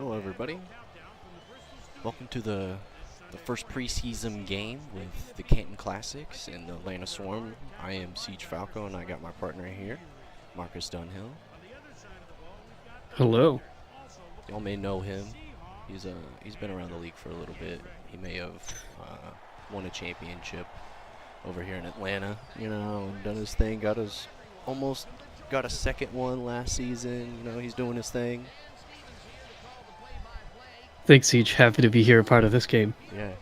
Hello, everybody. Welcome to the first preseason game with the Canton Classics and the Atlanta Swarm. I am Siege Falco, and I got my partner here, Marcus Dunhill. Hello. Y'all may know him. He's been around the league for a little bit. He may have won a championship over here in Atlanta, and done his thing. Almost got a second one last season. He's doing his thing. Thanks, Siege. Happy to be here, part of this game. Yeah.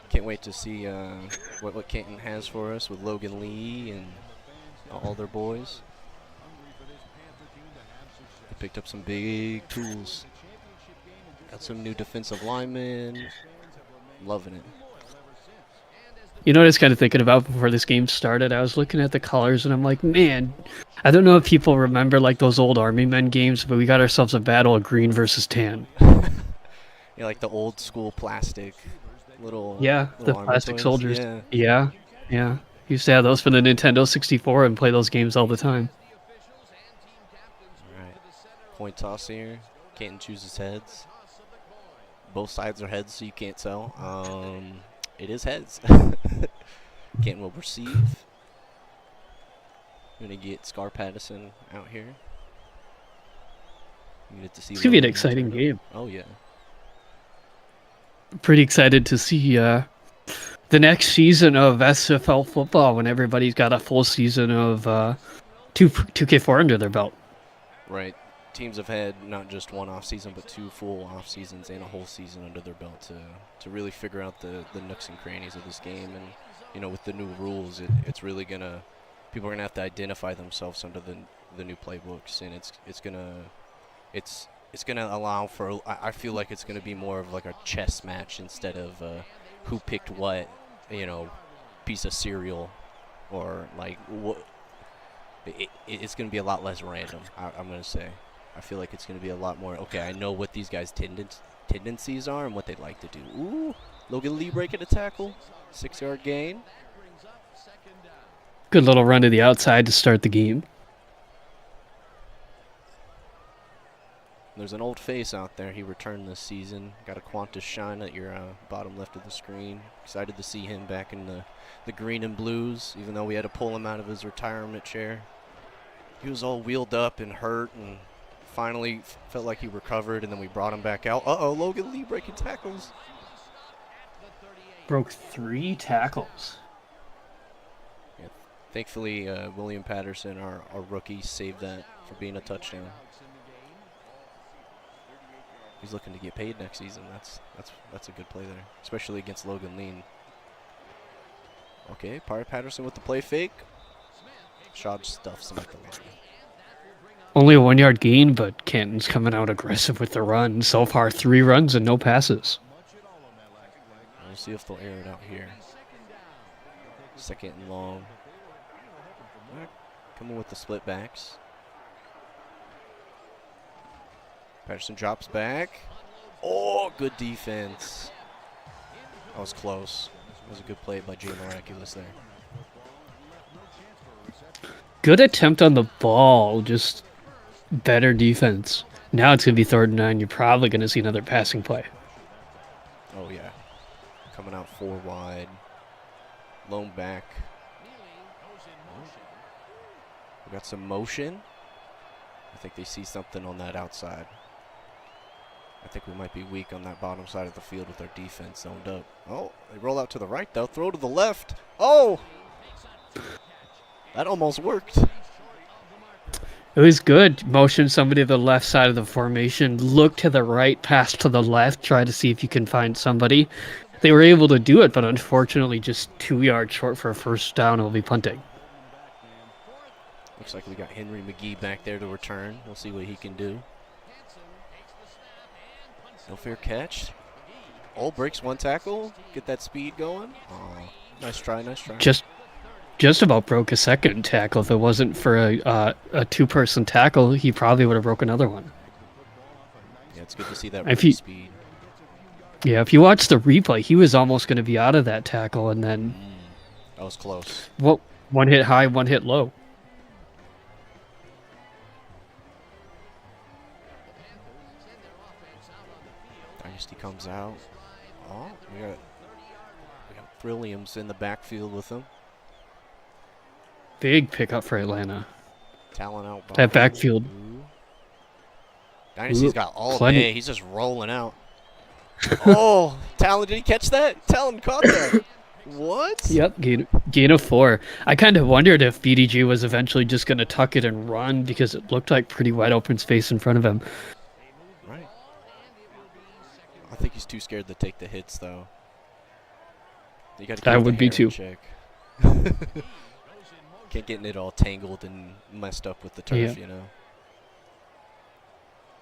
Can't wait to see what Canton has for us with Logan Lee and all their boys. They picked up some big tools. Got some new defensive linemen. Loving it. You know what I was kind of thinking about before this game started? I was looking at the colors and I'm like, man, I don't know if people remember like those old Army Men games, but we got ourselves a battle of green versus tan. Yeah, like the old school plastic little the army plastic toys. soldiers. Yeah. Used to have those for the Nintendo 64 and play those games all the time. All right. Coin toss here. Canton chooses heads. Both sides are heads, so you can't tell. It is heads. Canton will receive. We're going to get Scar Patterson out here. You get to see It's going to be an exciting game. Oh, yeah. Pretty excited to see the next season of SFL football when everybody's got a full season of 2K4 under their belt. Right. Teams have had not just one off season, but two full off seasons and a whole season under their belt to really figure out the nooks and crannies of this game. And with the new rules, it's really gonna people are gonna have to identify themselves under the new playbooks, and it's gonna allow for. I feel like it's gonna be more of like a chess match instead of who picked what, piece of cereal, or like what. It's gonna be a lot less random. I'm gonna say. I feel like it's going to be a lot more, okay, I know what these guys' tendencies are and what they like to do. Ooh, Logan Lee breaking a tackle. 6-yard gain. Good little run to the outside to start the game. There's an old face out there. He returned this season. Got a Qantas shine at your bottom left of the screen. Excited to see him back in the green and blues, even though we had to pull him out of his retirement chair. He was all wheeled up and hurt and finally felt like he recovered, and then we brought him back out. Logan Lee breaking tackles. Broke 3 tackles. Yeah, thankfully, William Patterson, our rookie, saved that for being a touchdown. He's looking to get paid next season. That's a good play there, especially against Logan Lee. Okay, Patterson with the play fake. Shad stuffs him at the line. Only a 1-yard gain, but Canton's coming out aggressive with the run. So far, 3 runs and no passes. We'll see if they'll air it out here. Second and long. Coming with the split backs. Patterson drops back. Oh, good defense. That was close. That was a good play by Jay Miraculous there. Good attempt on the ball, just better defense. Now it's going to be 3rd and 9. You're probably going to see another passing play. Oh, yeah. Coming out 4 wide. Lone back. We got some motion. I think they see something on that outside. I think we might be weak on that bottom side of the field with our defense zoned up. Oh, they roll out to the right, though. Throw to the left. Oh! That almost worked. It was good. Motion somebody to the left side of the formation. Look to the right, pass to the left. Try to see if you can find somebody. They were able to do it, but unfortunately just 2 yards short for a first down. It'll be punting. Looks like we got Henry McGee back there to return. We'll see what he can do. No fair catch. Oh, breaks 1 tackle. Get that speed going. Oh, nice try. Just about broke a second tackle. If it wasn't for a 2-person tackle, he probably would have broke another one. Yeah, it's good to see that speed. Yeah, if you watch the replay, he was almost going to be out of that tackle, and then that was close. Well, 1 hit high, 1 hit low. Dynasty comes out. Oh, we got Williams in the backfield with him. Big pickup for Atlanta. Talent out. That backfield. Dynasty's got all plenty. day. He's just rolling out. Oh, Talon, did he catch that? Talon caught that. What? Yep, gain of 4. I kind of wondered if BDG was eventually just going to tuck it and run because it looked like pretty wide open space in front of him. Right. I think he's too scared to take the hits, though. You got to I would be too. Check. Can't get it all tangled and messed up with the turf, you know.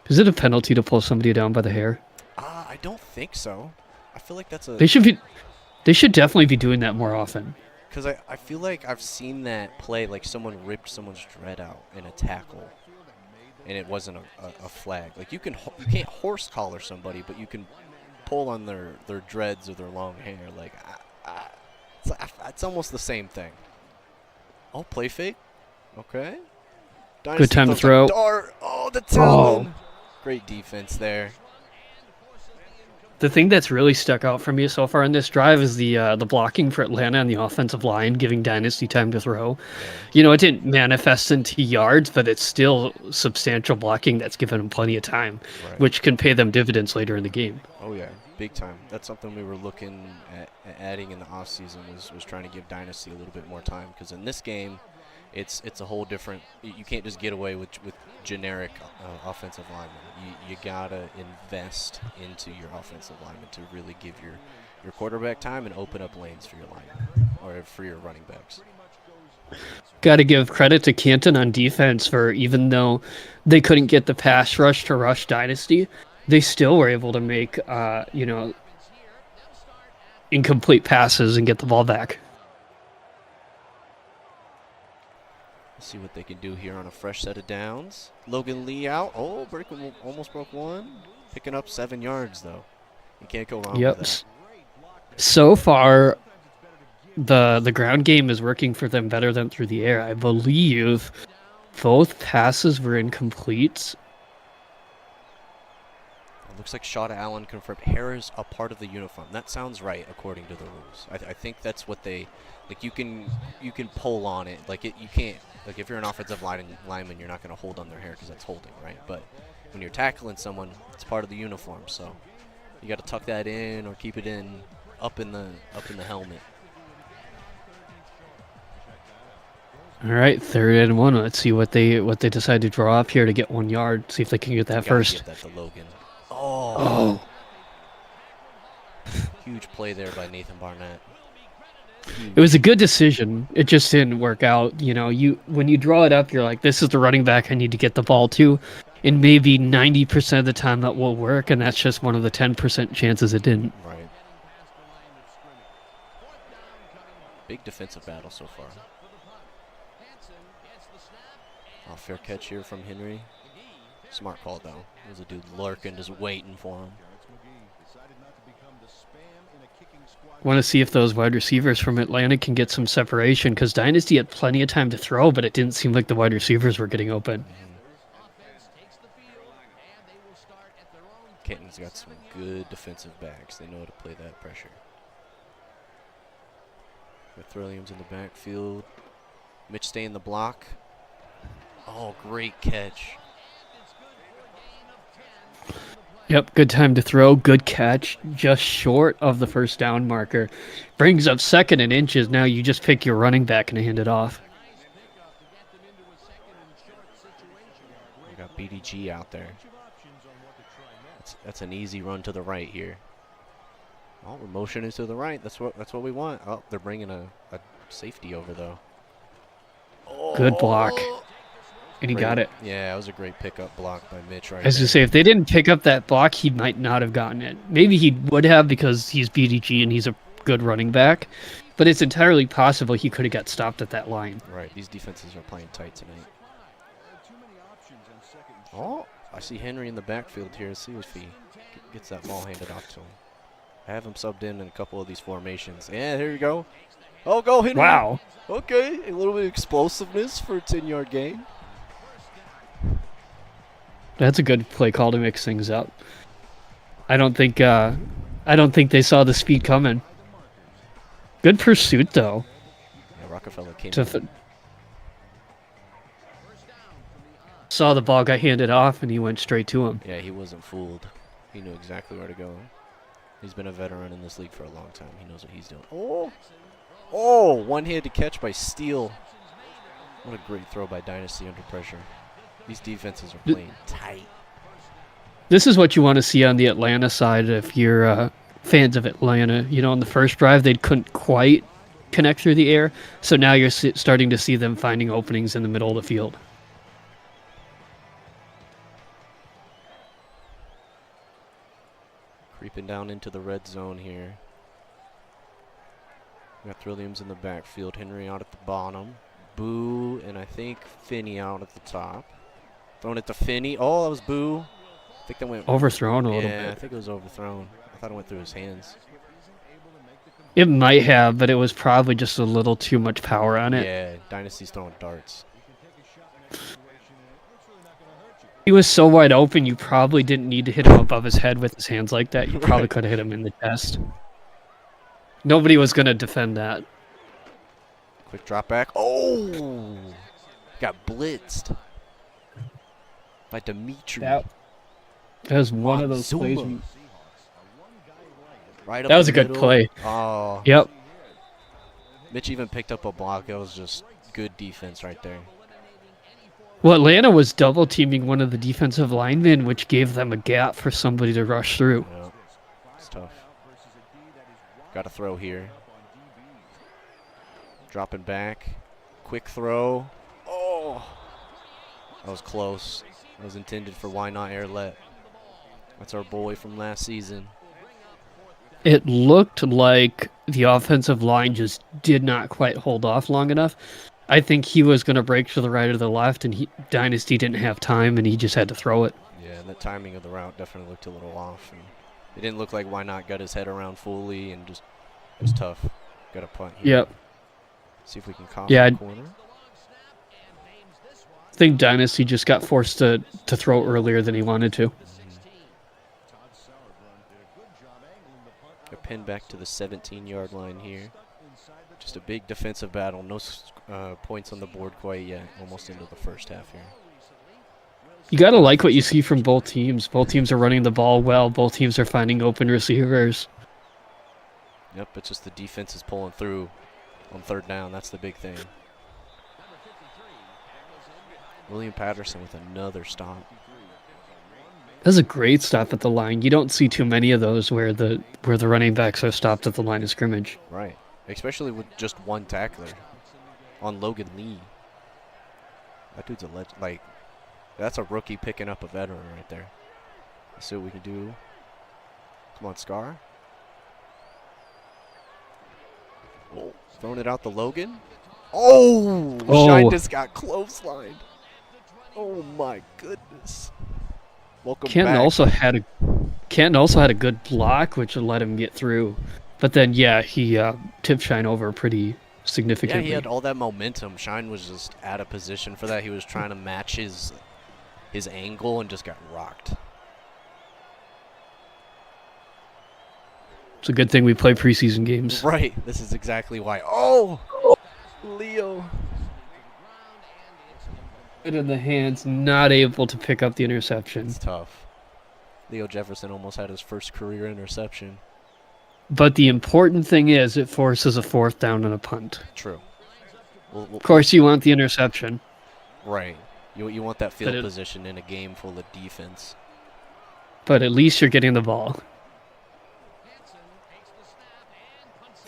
Is it a penalty to pull somebody down by the hair? I don't think so. I feel like that's a... They should definitely be doing that more often. Because I feel like I've seen that play, like someone ripped someone's dread out in a tackle, and it wasn't a flag. Like you can't horse collar somebody, but you can pull on their dreads or their long hair. Like it's almost the same thing. Oh, play fake. Okay. Dynasty good time to throw. Dart. Oh, the Talon. Great defense there. The thing that's really stuck out for me so far in this drive is the blocking for Atlanta on the offensive line, giving Dynasty time to throw. You know, it didn't manifest into yards, but it's still substantial blocking that's given them plenty of time, which can pay them dividends later in the game. Oh, yeah, big time. That's something we were looking at adding in the offseason was trying to give Dynasty a little bit more time, because in this game, it's a whole different. You can't just get away with generic offensive linemen. You gotta invest into your offensive linemen to really give your quarterback time and open up lanes for your linemen or for your running backs. Got to give credit to Canton on defense for, even though they couldn't get the pass rush to rush Dynasty, they still were able to make incomplete passes and get the ball back. See what they can do here on a fresh set of downs. Logan Lee out. Oh, almost broke one. Picking up 7 yards, though. You can't go wrong with that. So far, the ground game is working for them better than through the air. I believe both passes were incomplete. It looks like Shaw to Allen confirmed. Hair is a part of the uniform. That sounds right according to the rules. I think that's what they... Like, you can pull on it. Like, you can't... Like, if you're an offensive lineman, you're not going to hold on their hair because that's holding, right? But when you're tackling someone, it's part of the uniform. So you got to tuck that in or keep it in up in the helmet. All right, 3rd and 1. Let's see what they decide to draw up here to get 1 yard. See if they can get that first. Get that to Logan. Oh. Huge play there by Nathan Barnett. It was a good decision. It just didn't work out. You know, when you draw it up, you're like, this is the running back I need to get the ball to. And maybe 90% of the time that will work, and that's just one of the 10% chances it didn't. Right. Big defensive battle so far. Oh, fair catch here from Henry. Smart call, though. There's a dude lurking, just waiting for him. Want to see if those wide receivers from Atlanta can get some separation, because Dynasty had plenty of time to throw, but it didn't seem like the wide receivers were getting open. Canton's got some good defensive backs. They know how to play that pressure. Got Williams in the backfield. Mitch stay in the block. Oh, great catch. Yep, good time to throw, good catch, just short of the first down marker. Brings up 2nd and inches. Now you just pick your running back and hand it off. We got BDG out there. That's an easy run to the right here. Oh, we're motioning to the right. That's what we want. Oh, they're bringing a safety over, though. Oh. Good block. And he got it. Yeah, it was a great pickup block by Mitch right there. As you say, if they didn't pick up that block, he might not have gotten it. Maybe he would have because he's BDG and he's a good running back. But it's entirely possible he could have got stopped at that line. Right, these defenses are playing tight tonight. Oh, I see Henry in the backfield here. Let's see if he gets that ball handed off to him. I have him subbed in a couple of these formations. Yeah, here you go. Oh, go Henry. Wow. Okay, a little bit of explosiveness for a 10-yard gain. That's a good play call to mix things up. I don't think they saw the speed coming. Good pursuit though. Yeah, Rockefeller came To in. saw the ball got handed off and he went straight to him. Yeah, he wasn't fooled. He knew exactly where to go. He's been a veteran in this league for a long time. He knows what he's doing. Oh, one-handed catch by Steele. What a great throw by Dynasty under pressure. These defenses are playing tight. This is what you want to see on the Atlanta side if you're fans of Atlanta. You know, on the first drive, they couldn't quite connect through the air. So now you're starting to see them finding openings in the middle of the field. Creeping down into the red zone here. Got Trilliums in the backfield. Henry out at the bottom. Boo, and I think Finney out at the top. Throwing it to Finney. Oh, that was Boo. I think that went Overthrown a little Yeah, I bit. think it was overthrown. I thought it went through his hands. It might have, but it was probably just a little too much power on it. Yeah, Dynasty's throwing darts. He was so wide open, you probably didn't need to hit him above his head with his hands like that. You probably Right. could have hit him in the chest. Nobody was going to defend that. Quick drop back. Oh! Got blitzed by Dimitri. That was one of those plays. Zuma. Right up That was the a good middle. play. Oh. Yep. Mitch even picked up a block. That was just good defense right there. Well, Atlanta was double teaming one of the defensive linemen, which gave them a gap for somebody to rush through. Yeah, it's tough. Got to throw here. Dropping back. Quick throw. Oh! That was close. That was intended for Why Not Airlet. That's our boy from last season. It looked like the offensive line just did not quite hold off long enough. I think he was going to break to the right or the left, and Dynasty didn't have time, and he just had to throw it. Yeah, and the timing of the route definitely looked a little off. And it didn't look like Why Not got his head around fully, and just it was tough. Got a punt here. Yep. See if we can cop Yeah, the corner. I think Dynasty just got forced to throw earlier than he wanted to. Got pinned back to the 17-yard line here. Just a big defensive battle. No points on the board quite yet. Almost into the first half here. You got to like what you see from both teams. Both teams are running the ball well. Both teams are finding open receivers. Yep, it's just the defense is pulling through on third down. That's the big thing. William Patterson with another stop. That's a great stop at the line. You don't see too many of those where the running backs are stopped at the line of scrimmage. Right. Especially with just one tackler on Logan Lee. That dude's a legend. Like, that's a rookie picking up a veteran right there. Let's see what we can do. Come on, Scar. Oh, throwing it out to Logan. Oh! Shine just got clotheslined. Oh, my goodness. Welcome Canton back. also had a good block, which let him get through. But then, yeah, he tipped Shine over pretty Yeah, significantly. he had all that momentum. Shine was just out of position for that. He was trying to match his angle and just got rocked. It's a good thing we play preseason games. Right. This is exactly why. Oh! Leo. Good in the hands, not able to pick up the interception. It's tough. Leo Jefferson almost had his first career interception. But the important thing is it forces a fourth down and a punt. True. Of course, you want the interception. Right. You want that field But position in a game full of defense. But at least you're getting the ball.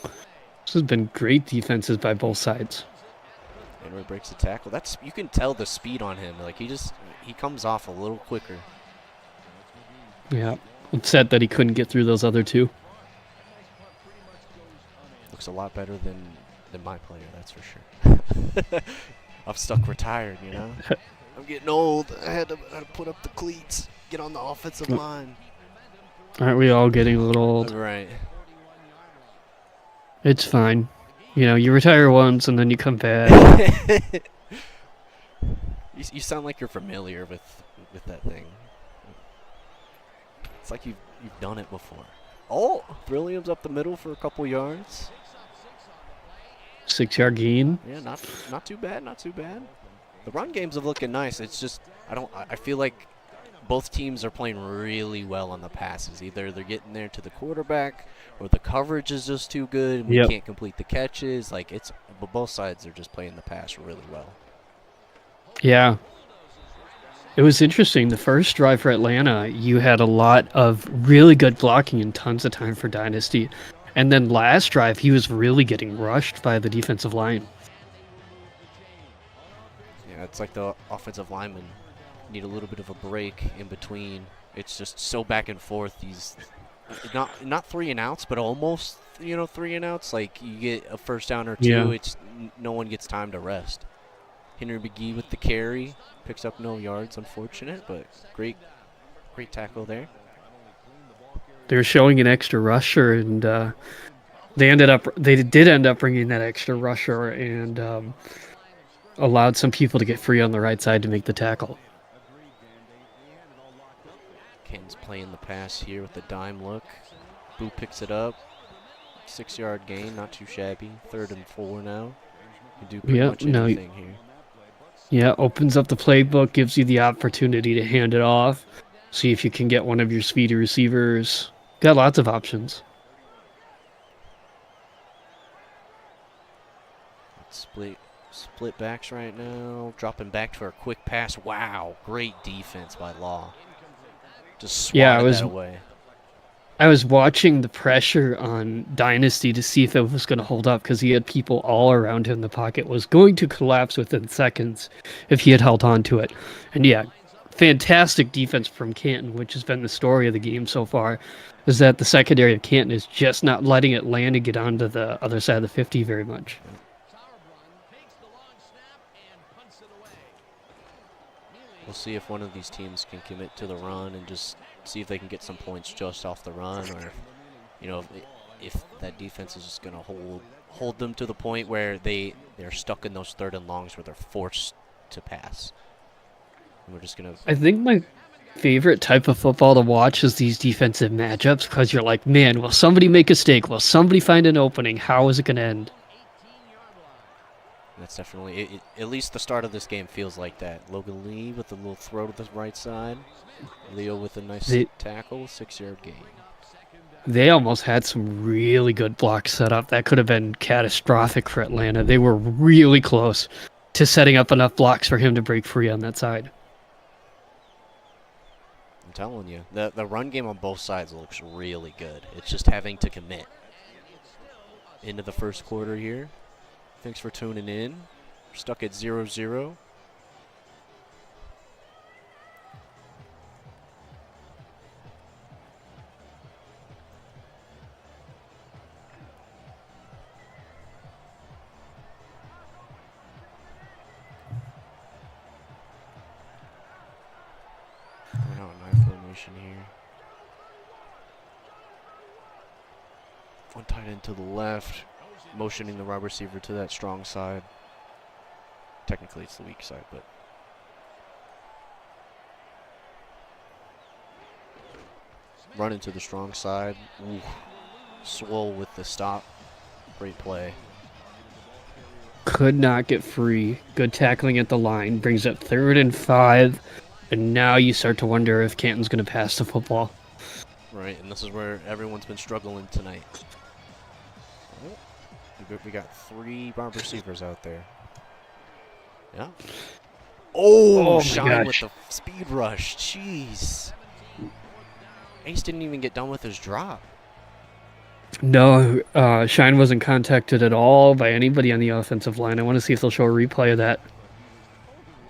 This has been great defenses by both sides. Henry breaks the tackle. You can tell the speed on him. Like he comes off a little quicker. Yeah. Upset that he couldn't get through those other two. Looks a lot better than my player, that's for sure. I'm stuck retired, you know? I'm getting old. I had to put up the cleats, get on the offensive line. Aren't we all getting a little old? Right. It's fine. You know, you retire once and then you come back. You sound like you're familiar with that thing. It's like you've done it before. Oh, Brilliams up the middle for a couple yards. 6-yard gain. Yeah, not too bad, not too bad. The run games are looking nice. It's just I feel like both teams are playing really well on the passes. Either they're getting there to the quarterback, or the coverage is just too good and we can't complete the catches. Like but both sides are just playing the pass really well. Yeah. It was interesting. The first drive for Atlanta, you had a lot of really good blocking and tons of time for Dynasty. And then last drive, he was really getting rushed by the defensive line. Yeah, it's like the offensive linemen need a little bit of a break in between. It's just so back and forth. These not 3 and outs, but almost 3 and outs. Like you get a first down or two, it's no one gets time to rest. Henry McGee with the carry, picks up no yards, unfortunate, but great tackle there. They were showing an extra rusher, and they did end up bringing that extra rusher and allowed some people to get free on the right side to make the tackle. Canton's playing the pass here with the dime look. Boo picks it up. 6-yard gain, not too shabby. 3rd and 4 now. You do pretty much anything here. Yeah, opens up the playbook, gives you the opportunity to hand it off. See if you can get one of your speedy receivers. Got lots of options. Split backs right now. Dropping back for a quick pass. Wow, great defense by Law. Just swatted that away. I was watching the pressure on Dynasty to see if it was going to hold up because he had people all around him. The pocket was going to collapse within seconds if he had held on to it. And yeah, fantastic defense from Canton, which has been the story of the game so far, is that the secondary of Canton is just not letting it land and get onto the other side of the 50 very much. We'll see if one of these teams can commit to the run and just see if they can get some points just off the run, or if that defense is just going to hold them to the point where they're stuck in those 3rd and longs where they're forced to pass. And we're just going to. I think my favorite type of football to watch is these defensive matchups because you're like, man, will somebody make a mistake? Will somebody find an opening? How is it going to end? That's definitely, at least the start of this game feels like that. Logan Lee with a little throw to the right side. Leo with a nice tackle, 6-yard gain. They almost had some really good blocks set up. That could have been catastrophic for Atlanta. They were really close to setting up enough blocks for him to break free on that side. I'm telling you, the run game on both sides looks really good. It's just having to commit. Into the first quarter here. Thanks for tuning in. We're stuck at 0-0. Going out in I formation here. One tight end to the left. Motioning the wide receiver to that strong side. Technically, it's the weak side, but running to the strong side. Ooh. Swole with the stop. Great play. Could not get free. Good tackling at the line. Brings up 3rd and 5. And now you start to wonder if Canton's going to pass the football. Right, and this is where everyone's been struggling tonight. We got 3 wide receivers out there. Yeah. Oh Shine with the speed rush. Jeez. Ace didn't even get done with his drop. No, Shine wasn't contacted at all by anybody on the offensive line. I want to see if they'll show a replay of that.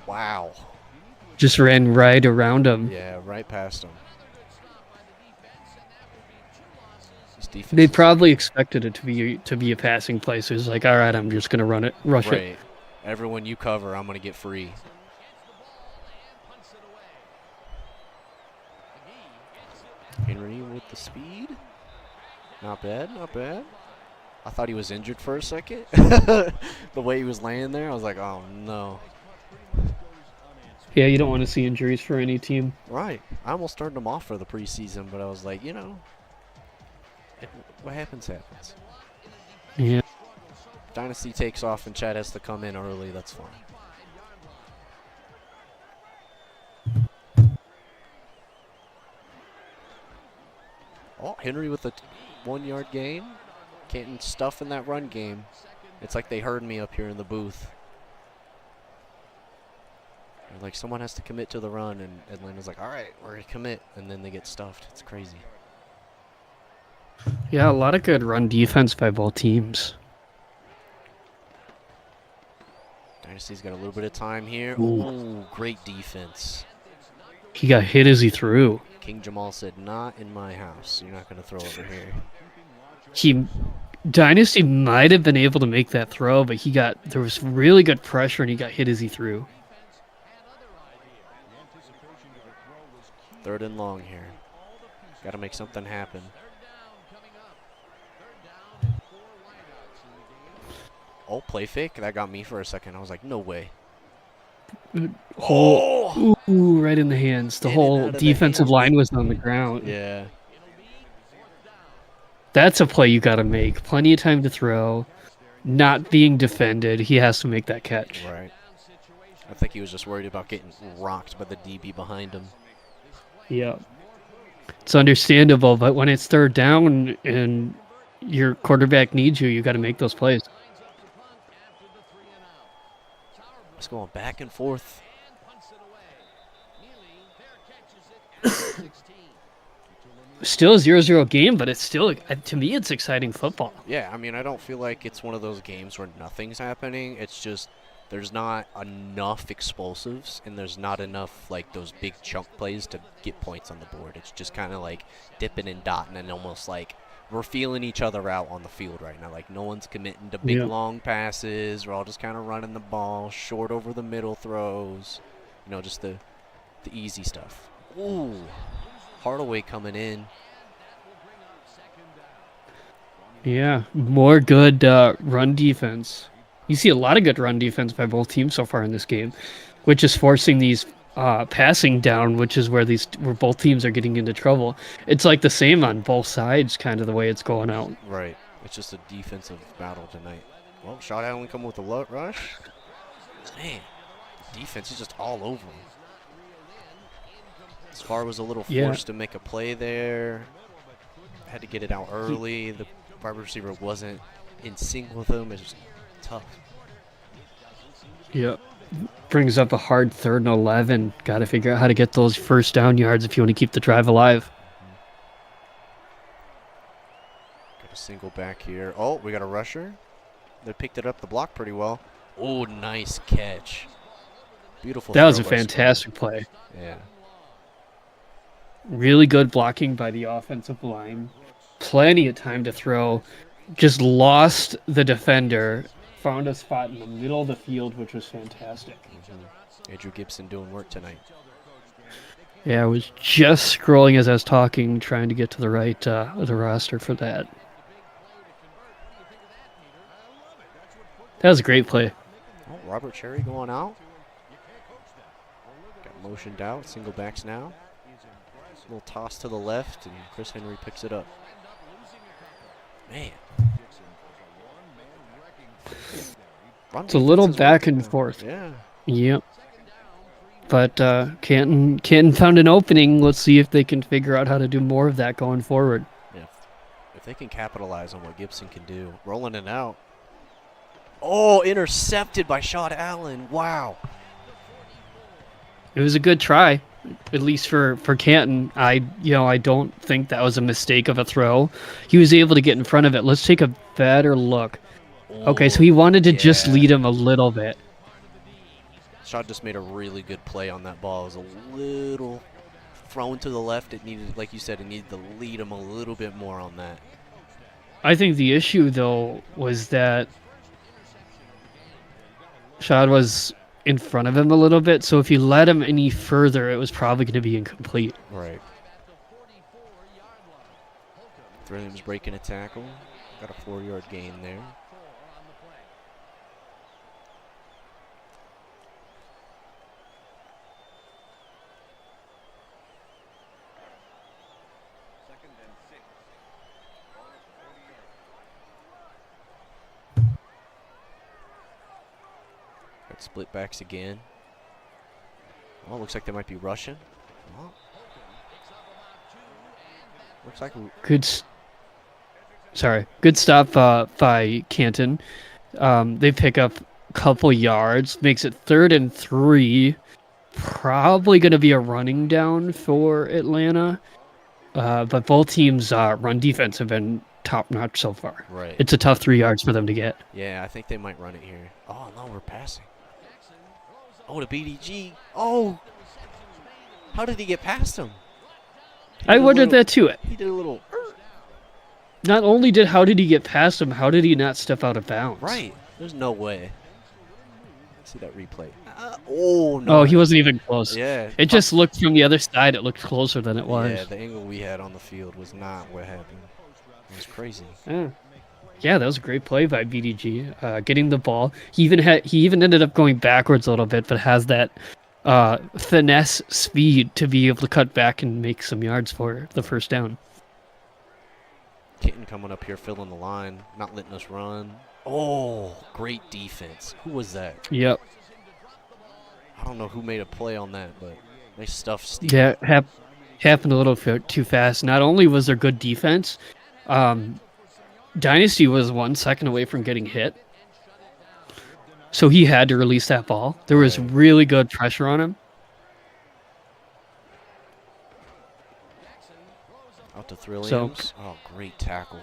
Wow. Just ran right around him. Yeah, right past him. They probably expected it to be a passing play, so it's like, all right, I'm just going to rush it. Right. Everyone you cover, I'm going to get free. Henry with the speed. Not bad, not bad. I thought he was injured for a second. The way he was laying there, I was like, oh, no. Yeah, you don't want to see injuries for any team. Right. I almost turned him off for the preseason, but I was like, you know, what happens, happens. Yeah. Dynasty takes off and Chad has to come in early. That's fine. Oh, Henry with a 1-yard gain. Canton stuff in that run game. It's like they heard me up here in the booth. They're like, someone has to commit to the run, and Atlanta's like, all right, we're going to commit, and then they get stuffed. It's crazy. Yeah, a lot of good run defense by both teams. Dynasty's got a little bit of time here. Ooh, great defense. He got hit as he threw. King Jamal said, not in my house. You're not going to throw over here. Dynasty might have been able to make that throw, but there was really good pressure and he got hit as he threw. 3rd and long here. Got to make something happen. Oh, play fake. That got me for a second. I was like, no way. Ooh, right in the hands. The whole defensive line was on the ground. Yeah. That's a play you got to make. Plenty of time to throw. Not being defended. He has to make that catch. Right. I think he was just worried about getting rocked by the DB behind him. Yeah. It's understandable, but when it's 3rd down and your quarterback needs you, you got to make those plays. It's going back and forth. Still a 0-0 game, but it's still, to me, it's exciting football. Yeah, I mean, I don't feel like it's one of those games where nothing's happening. It's just there's not enough explosives, and there's not enough, like, those big chunk plays to get points on the board. It's just kind of like dipping and dotting and almost like we're feeling each other out on the field right now. Like, no one's committing to big, long passes. We're all just kind of running the ball, short over the middle throws. You know, just the easy stuff. Ooh, Hardaway coming in. Yeah, more good run defense. You see a lot of good run defense by both teams so far in this game, which is forcing these passing down, which is where both teams are getting into trouble. It's like the same on both sides, kind of the way it's going out. Right. It's just a defensive battle tonight. Well, Shot Allen come with a rush. Man, defense is just all over him. Scar was a little forced to make a play there. Had to get it out early. The wide receiver wasn't in sync with him. It's just tough. Yeah. Brings up a hard 3rd and 11. Got to figure out how to get those first down yards if you want to keep the drive alive. Got a single back here. Oh, we got a rusher. They picked it up the block pretty well. Oh, nice catch. Beautiful. That was a fantastic play. Yeah. Really good blocking by the offensive line. Plenty of time to throw. Just lost the defender. Found a spot in the middle of the field, which was fantastic. Andrew Gibson doing work tonight. Yeah, I was just scrolling as I was talking, trying to get to the right the roster for that. That was a great play. Oh, Robert Cherry going out. Got motioned out. Single backs now. A little toss to the left, and Chris Henry picks it up. Man. It's a little back and forth. Yeah. Yep. But Canton found an opening. Let's see if they can figure out how to do more of that going forward. Yeah. If they can capitalize on what Gibson can do. Rolling it out. Oh, intercepted by Shot Allen. Wow. It was a good try, at least for Canton. I don't think that was a mistake of a throw. He was able to get in front of it. Let's take a better look. Okay, so he wanted to just lead him a little bit. Shot just made a really good play on that ball. It was a little thrown to the left. It needed, like you said, it needed to lead him a little bit more on that. I think the issue, though, was that Shad was in front of him a little bit, so if you let him any further, it was probably going to be incomplete. Right. Williams breaking a tackle. Got a 4-yard gain there. Got split backs again. Oh, looks like they might be rushing. Oh. Looks like good stop by Canton. They pick up a couple yards, makes it 3rd and 3. Probably going to be a running down for Atlanta. But both teams' run defense have been top-notch so far. Right. It's a tough 3 yards for them to get. Yeah, I think they might run it here. Oh, no, we're passing. Oh, the BDG. Oh! How did he get past him? I wondered that too. He did a little... Not only how did he get past him, how did he not step out of bounds? Right. There's no way. Let's see that replay. Oh, no. Oh, he wasn't even close. Yeah. It just looked from the other side. It looked closer than it was. Yeah, the angle we had on the field was not what happened. It was crazy. Yeah, that was a great play by BDG. Getting the ball. He even ended up going backwards a little bit, but has that finesse speed to be able to cut back and make some yards for the first down. Canton coming up here, filling the line, not letting us run. Oh, great defense. Who was that? Yep. I don't know who made a play on that, but they stuffed Steve. Yeah, happened a little too fast. Not only was there good defense, Dynasty was 1 second away from getting hit. So he had to release that ball. There was really good pressure on him. Out to Thrilliams. Oh, great tackle.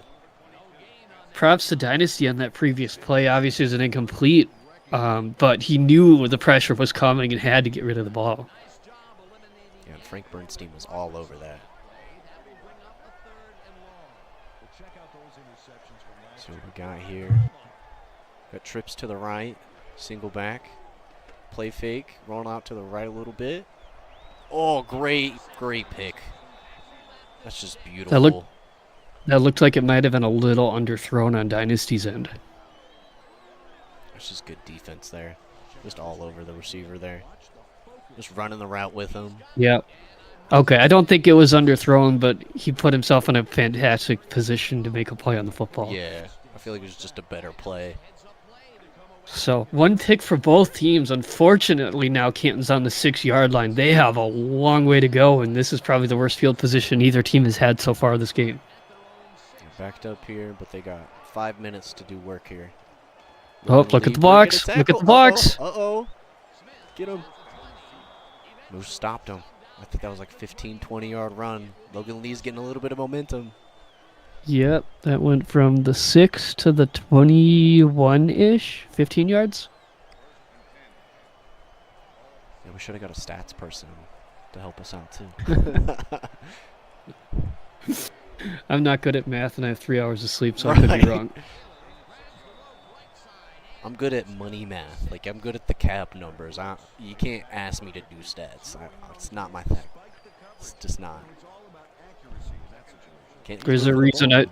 Props to Dynasty on that previous play. Obviously, it was an incomplete, but he knew the pressure was coming and had to get rid of the ball. Yeah, and Frank Bernstein was all over that. See what we got here. Got trips to the right, single back, play fake, rolling out to the right a little bit. Oh, great pick. That's just beautiful. That looked like it might have been a little underthrown on Dynasty's end. That's just good defense there. Just all over the receiver there. Just running the route with him. Yep. Okay, I don't think it was underthrown, but he put himself in a fantastic position to make a play on the football. Yeah, I feel like it was just a better play. So, 1 pick for both teams. Unfortunately, now Canton's on the 6-yard line. They have a long way to go, and this is probably the worst field position either team has had so far this game. They're backed up here, but they got 5 minutes to do work here. Oh, look at the blocks. Look at the blocks. Uh-oh. Get him. Moose stopped him. I think that was like 15, 20-yard run. Logan Lee's getting a little bit of momentum. Yep, that went from the 6 to the 21-ish, 15 yards. Yeah, we should have got a stats person to help us out, too. I'm not good at math, and I have 3 hours of sleep, so I could be wrong. I'm good at money math. Like, I'm good at the cap numbers. You can't ask me to do stats. It's not my thing. It's just not. There's a reason I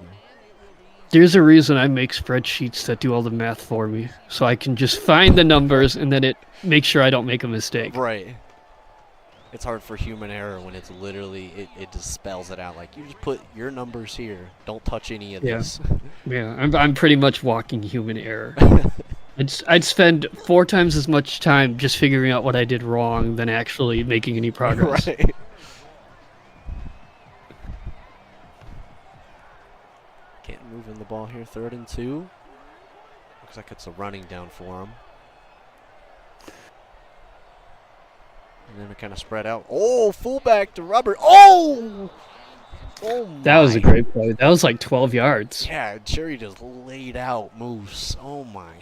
make spreadsheets that do all the math for me, so I can just find the numbers and then it makes sure I don't make a mistake. Right. It's hard for human error when it's literally it just spells it out. Like, you just put your numbers here. Don't touch any of this. Yeah, I'm pretty much walking human error. I'd spend 4 times as much time just figuring out what I did wrong than actually making any progress. Right. Can't move in the ball here. 3rd and 2. Looks like it's a running down for him. And then we kind of spread out. Oh, fullback to Robert. Oh! Oh, my. That was a great play. That was like 12 yards. Yeah, Cherry just laid out Moose. Oh, my.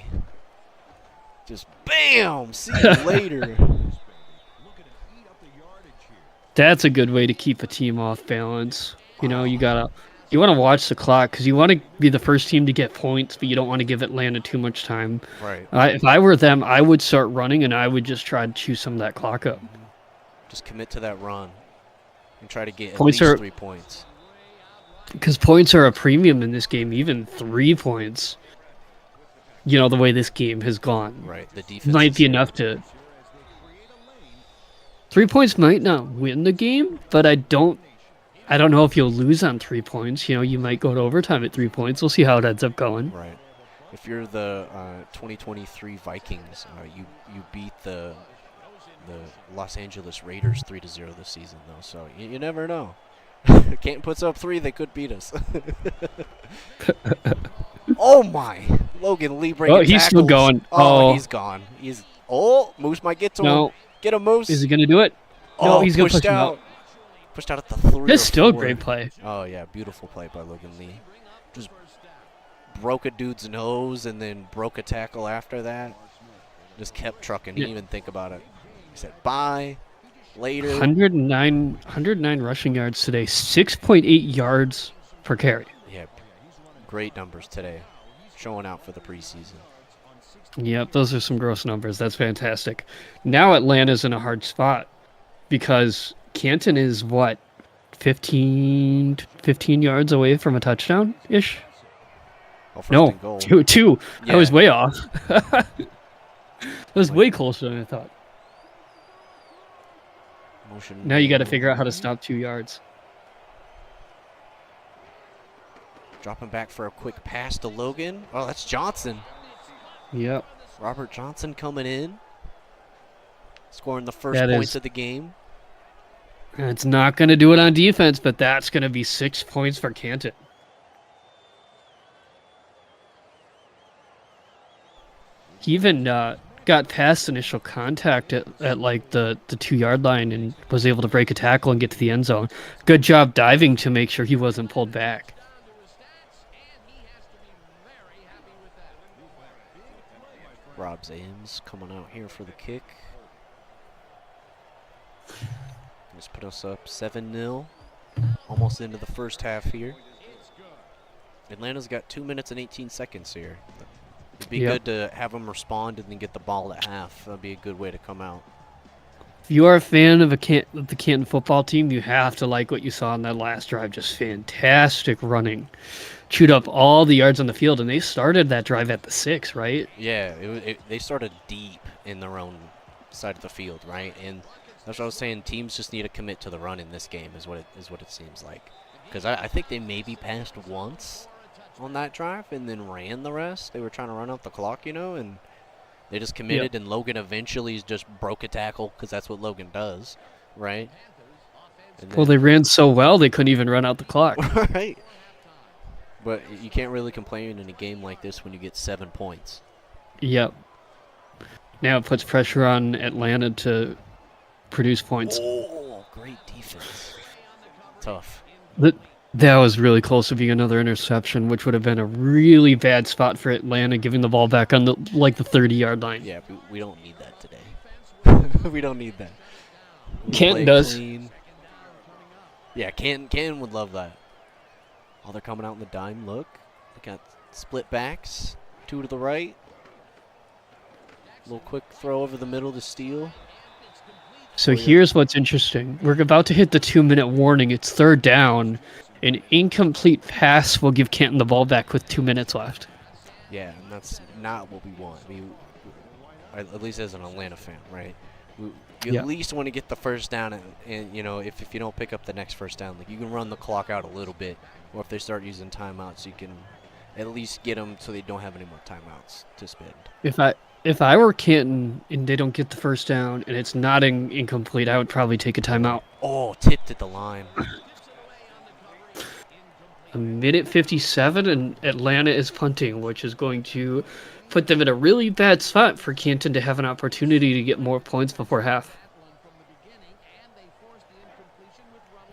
Just bam! See you later. That's a good way to keep a team off balance. You know, you want to watch the clock because you want to be the first team to get points, but you don't want to give Atlanta too much time. Right. If I were them, I would start running and I would just try to chew some of that clock up. Just commit to that run and try to get Points at least 3 points. Because points are a premium in this game, even 3 points. You know, the way this game has gone. Right. The defense might be enough to... 3 points might not win the game, but I don't know if you'll lose on 3 points. You know, you might go to overtime at 3 points. We'll see how it ends up going. Right. if you're the 2023 Vikings, you beat the Los Angeles Raiders 3-0 this season, though. So you never know. Canton puts up 3, they could beat us. Oh my! Logan Lee breaking tackles. He's still going. Oh, he's gone. Moose might get to him. Get him, Moose. Is he gonna do it? No, he's gonna push him out. Pushed out at the 3. That's still a great play. Oh yeah, beautiful play by Logan Lee. Just broke a dude's nose and then broke a tackle after that. Just kept trucking. Didn't even think about it. He said bye. Later. 109 rushing yards today. 6.8 yards per carry. Yeah, great numbers today. Showing out for the preseason. Yep, those are some gross numbers. That's fantastic. Now Atlanta's in a hard spot because Canton is, 15 yards away from a touchdown-ish? Oh, no, two. Yeah. I was way off. It was way closer than I thought. Now you got to figure out how to stop 2 yards. Dropping back for a quick pass to Logan. Oh, that's Johnson. Yep. Robert Johnson coming in. Scoring the first points of the game. It's not going to do it on defense, but that's going to be 6 points for Canton. He even got past initial contact at like the 2 yard line and was able to break a tackle and get to the end zone. Good job diving to make sure he wasn't pulled back. Rob Ames coming out here for the kick. Just put us up 7-0. Almost into the first half here. Atlanta's got 2 minutes and 18 seconds here. It'd be good to have them respond and then get the ball at half. That'd be a good way to come out. If you are a fan of the Canton football team, you have to like what you saw on that last drive. Just fantastic running. Chewed up all the yards on the field, and they started that drive at the 6, right? Yeah, they started deep in their own side of the field, right? And that's what I was saying. Teams just need to commit to the run in this game is what it seems like. Because I think they maybe passed once on that drive and then ran the rest. They were trying to run out the clock, and they just committed, and Logan eventually just broke a tackle because that's what Logan does, right? Well, they ran so well they couldn't even run out the clock. Right. But you can't really complain in a game like this when you get 7 points. Yep. Now it puts pressure on Atlanta to produce points. Oh, great defense. Tough. That was really close to being another interception, which would have been a really bad spot for Atlanta, giving the ball back on the 30-yard line. Yeah, we don't need that today. We don't need that. Canton does. Clean. Yeah, Canton would love that. Oh, they're coming out in the dime look. They got split backs, 2 to the right. Little quick throw over the middle to steal. So here's what's interesting. We're about to hit the 2-minute warning. It's 3rd down. An incomplete pass will give Canton the ball back with 2 minutes left. Yeah, and that's not what we want. At least as an Atlanta fan, right? You at least want to get the first down, and if you don't pick up the next first down, you can run the clock out a little bit, or if they start using timeouts, you can at least get them so they don't have any more timeouts to spend. If I were Canton and they don't get the first down and it's not incomplete, I would probably take a timeout. Oh, tipped at the line. 1:57, and Atlanta is punting, which is going to put them in a really bad spot for Canton to have an opportunity to get more points before half.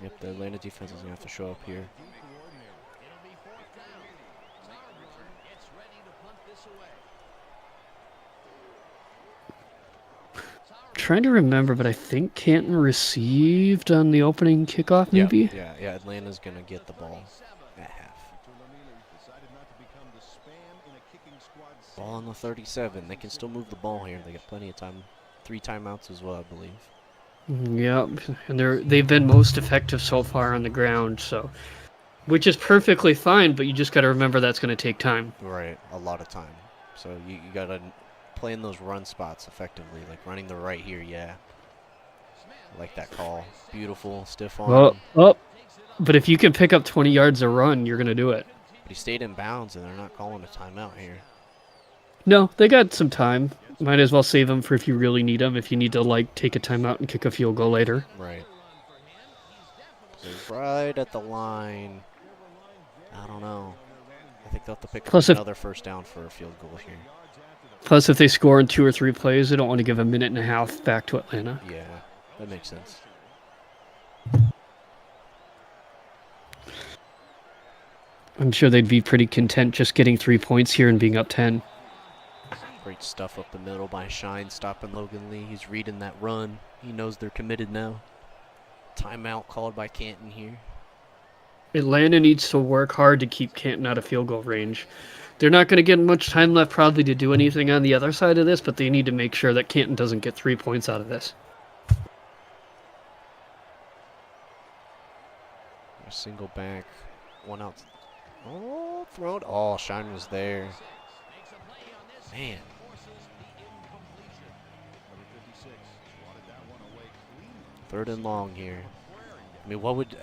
Yep, the Atlanta defense is going to have to show up here. Trying to remember, but I think Canton received on the opening kickoff, maybe? Yeah, Atlanta's going to get the ball at half. Ball on the 37. They can still move the ball here. They got plenty of time. 3 timeouts as well, I believe. Yep, and they've been most effective so far on the ground, so which is perfectly fine, but you just got to remember that's going to take time. Right, a lot of time. So you got to play in those run spots effectively, like running the right here, I like that call. Beautiful, stiff arm. But if you can pick up 20 yards a run, you're going to do it. But he stayed in bounds, and they're not calling a timeout here. No, they got some time. Might as well save them for if you really need them. If you need to like take a timeout and kick a field goal later. Right. So right at the line. I don't know. I think they'll have to pick up another first down for a field goal here. Plus, if they score in 2 or 3 plays, they don't want to give a minute and a half back to Atlanta. Yeah, that makes sense. I'm sure they'd be pretty content just getting 3 points here and being up 10. Great stuff up the middle by Shine, stopping Logan Lee. He's reading that run. He knows they're committed now. Timeout called by Canton here. Atlanta needs to work hard to keep Canton out of field goal range. They're not going to get much time left probably to do anything on the other side of this, but they need to make sure that Canton doesn't get 3 points out of this. A single back, one out. Oh, thrown. Oh, Shine was there. Man. Third and long here. I mean, what would...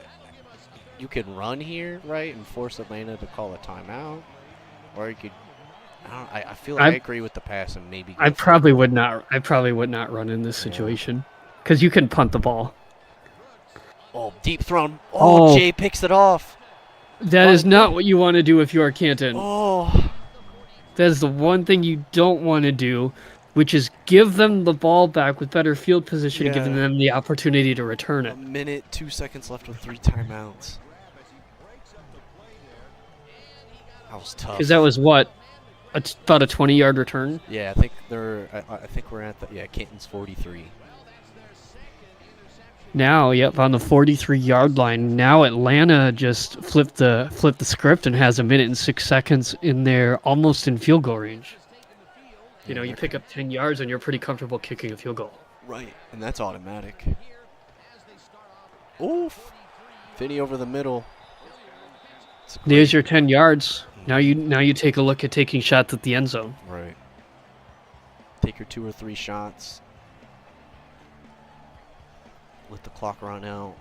You could run here, right, and force Atlanta to call a timeout, or you could. I feel like I agree with the pass and maybe. I probably would not. I probably would not run in this situation because you can punt the ball. Oh, deep thrown. Oh, Jay picks it off. That is not what you want to do if you are Canton. Oh, that is the one thing you don't want to do, which is give them the ball back with better field position and giving them the opportunity to return it. 1 minute, 2 seconds left with 3 timeouts. That was tough. Because that was what? About a 20-yard return? Yeah, I think they're. I think we're at the. Yeah, Canton's 43. Now, on the 43-yard line. Now Atlanta just flipped the script and has 1 minute and 6 seconds in there, almost in field goal range. You know, you pick up 10 yards and you're pretty comfortable kicking a field goal. Right, and that's automatic. Oof! Finney over the middle. There's your 10 yards. Now you take a look at taking shots at the end zone. Right. Take your 2 or 3 shots. Let the clock run out.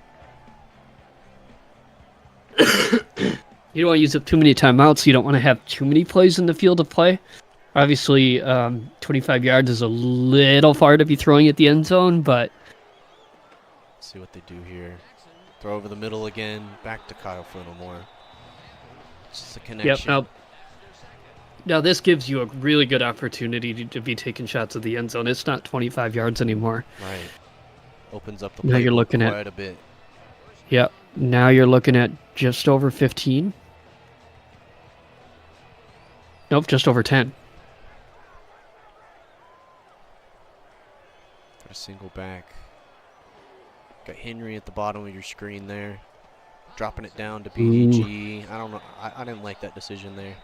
You don't want to use up too many timeouts. You don't want to have too many plays in the field of play. Obviously, 25 yards is a little far to be throwing at the end zone, but... Let's see what they do here. Throw over the middle again. Back to Kyle Fenimore. Just a connection. Yep. Now this gives you a really good opportunity to be taking shots at the end zone. It's not 25 yards anymore. Right. Opens up the now play you're looking quite a bit. Yep. Now you're looking at just over 15. Nope, just over 10. For a single back. Got Henry at the bottom of your screen there. Dropping it down to BDG. I don't know. I didn't like that decision there.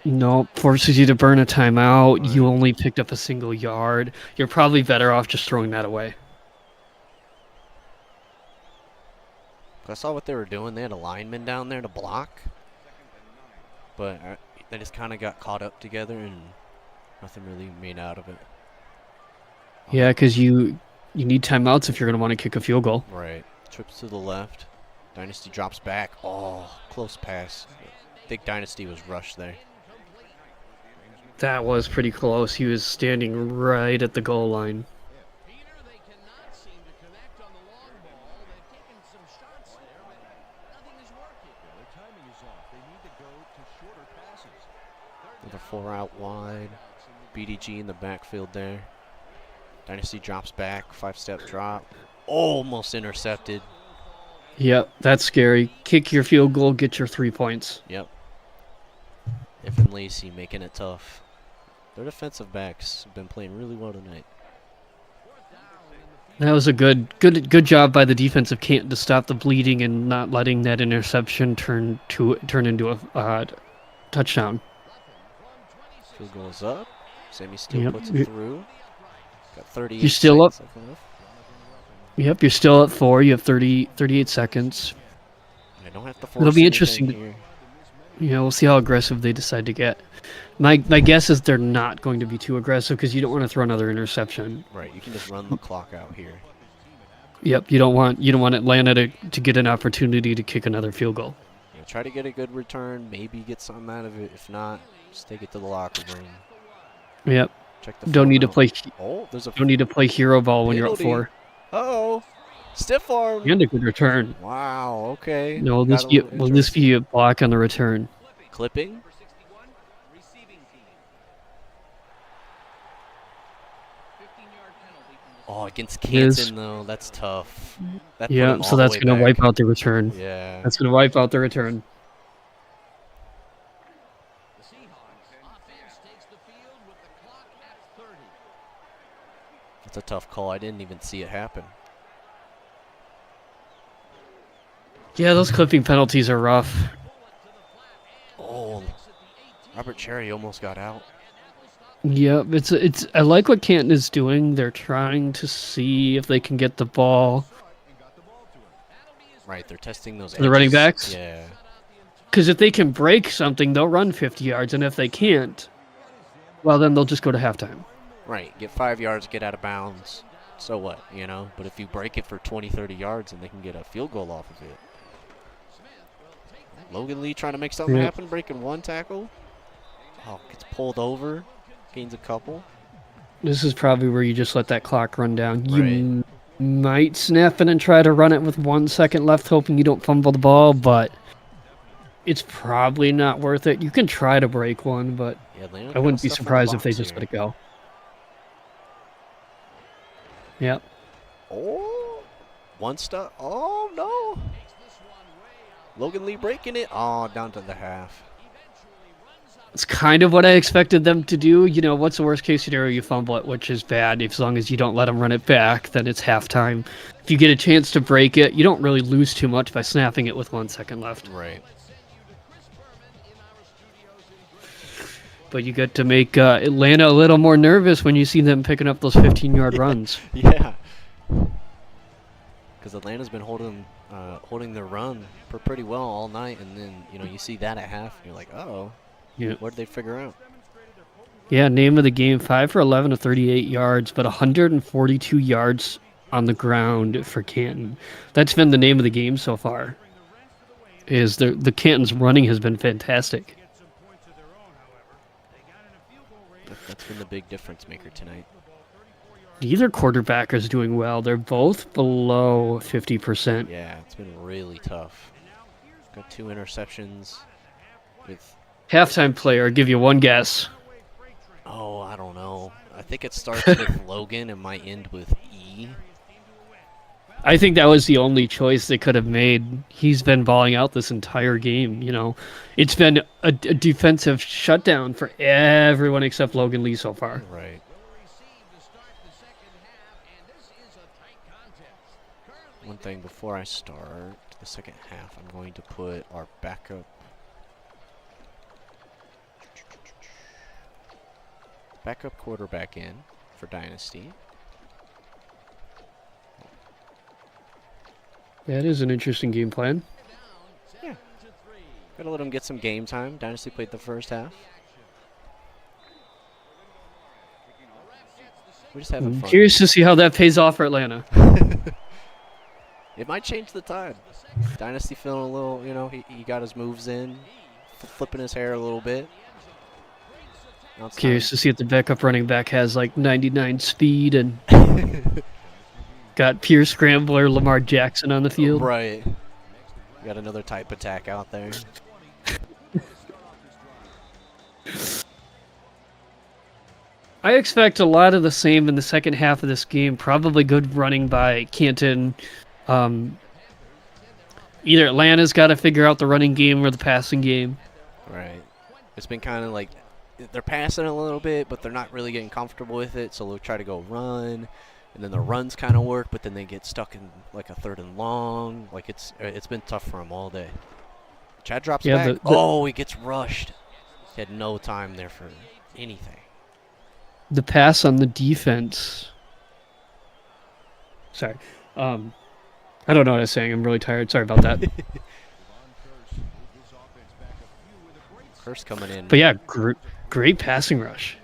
No, forces you to burn a timeout. Right. You only picked up a single yard. You're probably better off just throwing that away. I saw what they were doing. They had a lineman down there to block. But they just kind of got caught up together and nothing really made out of it. Yeah, because you need timeouts if you're going to want to kick a field goal. Right. Trips to the left. Dynasty drops back. Oh, close pass. I think Dynasty was rushed there. That was pretty close. He was standing right at the goal line. Another 4 out wide. BDG in the backfield there. Dynasty drops back. 5-step drop. Almost intercepted. Yep, that's scary. Kick your field goal, get your 3 points. Yep. If and Lacey making it tough. Their defensive backs have been playing really well tonight. That was a good job by the defense of Canton to stop the bleeding and not letting that interception turn into a touchdown. Field goal is up. Sammy still puts it through. Got 38 You're still up. Left. Yep, you're still at 4. You have 38 seconds. I don't have to force. It'll be interesting. Here. We'll see how aggressive they decide to get. My guess is they're not going to be too aggressive because you don't want to throw another interception. Right, you can just run the clock out here. Yep, you don't want Atlanta to get an opportunity to kick another field goal. Yeah, try to get a good return, maybe get something out of it. If not, just take it to the locker room. Yep. Check the Don't film need to out. play. Oh, there's a Don't need to play hero ball when you're up penalty. 4. Uh-oh. Stiff arm. And a good return. Wow, okay. No, Got a little will this interesting. be a block on the return? Clipping. Oh, against Canton, though. That's tough. That put him Yeah, all so the that's way going to back. wipe out the return. Yeah. That's going to wipe out the return. That's a tough call. I didn't even see it happen. Yeah, those clipping penalties are rough. Oh, Robert Cherry almost got out. Yeah, it's. I like what Canton is doing. They're trying to see if they can get the ball. Right, they're testing those The running edges. backs? Yeah. Because if they can break something, they'll run 50 yards, and if they can't, well, then they'll just go to halftime. Right, get 5 yards, get out of bounds. So what, you know? But if you break it for 20, 30 yards and they can get a field goal off of it. Logan Lee trying to make something happen, breaking 1 tackle. Oh, gets pulled over, gains a couple. This is probably where you just let that clock run down. Right. You might snap it and try to run it with 1 second left, hoping you don't fumble the ball, but it's probably not worth it. You can try to break one, but Yeah, I wouldn't be surprised if they just let it go. Yep. Oh, 1 stop. Oh, no. Logan Lee breaking it. Oh, down to the half. It's kind of what I expected them to do. You know, what's the worst case scenario? You fumble it, which is bad. As long as you don't let them run it back, then it's halftime. If you get a chance to break it, you don't really lose too much by snapping it with 1 second left. Right. But you get to make Atlanta a little more nervous when you see them picking up those 15-yard runs. Yeah. Because Atlanta's been holding their run pretty well all night, and then you see that at half, and you're like, oh, Yeah. what did they figure out? Yeah, name of the game, 5 for 11 to 38 yards, but 142 yards on the ground for Canton. That's been the name of the game so far. Is the Canton's running has been fantastic. That's been the big difference maker tonight. Neither quarterback is doing well. They're both below 50%. Yeah, it's been really tough. Got 2 interceptions with... Halftime player, I'll give you one guess. Oh, I don't know. I think it starts with Logan and might end with E. I think that was the only choice they could have made. He's been balling out this entire game, It's been a defensive shutdown for everyone except Logan Lee so far. Right. One thing before I start the second half, I'm going to put our backup quarterback in for Dynasty. That is an interesting game plan. Yeah. Gotta let him get some game time. Dynasty played the first half. We're just having I'm fun. curious to see how that pays off for Atlanta. It might change the tide. Dynasty feeling a little, he got his moves in, flipping his hair a little bit. Curious to see if the backup running back has like 99 speed and got pure scrambler Lamar Jackson on the field. Right. Got another type attack out there. I expect a lot of the same in the second half of this game. Probably good running by Canton. Either Atlanta's got to figure out the running game or the passing game. Right. It's been kind of like they're passing a little bit, but they're not really getting comfortable with it, so they'll try to go run. And then the runs kind of work, but then they get stuck in like a 3rd and long. Like it's been tough for them all day. Chad drops back. He gets rushed. He had no time there for anything. The pass on the defense. Sorry. I don't know what I was saying. I'm really tired. Sorry about that. Curse coming in. But yeah, great passing rush.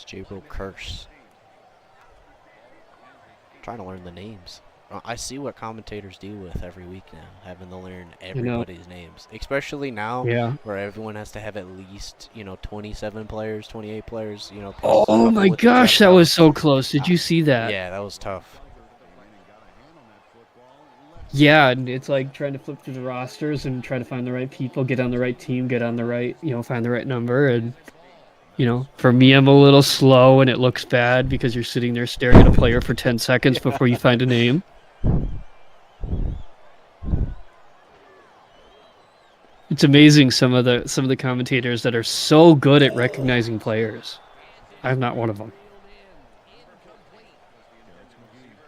J-Bro Curse. Trying to learn the names. I see what commentators deal with every week now, having to learn You know, everybody's names, especially now yeah. where everyone has to have at least 27 players, 28 players, plus a Oh couple my with the gosh, draft that was house. so close. Did Uh, you see that? yeah, that was tough. Yeah, and it's like trying to flip through the rosters and try to find the right people, get on the right team, get on the right, find the right number. And, for me, I'm a little slow and it looks bad because you're sitting there staring at a player for 10 seconds before you find a name. It's amazing some of the commentators that are so good at recognizing players. I'm not one of them.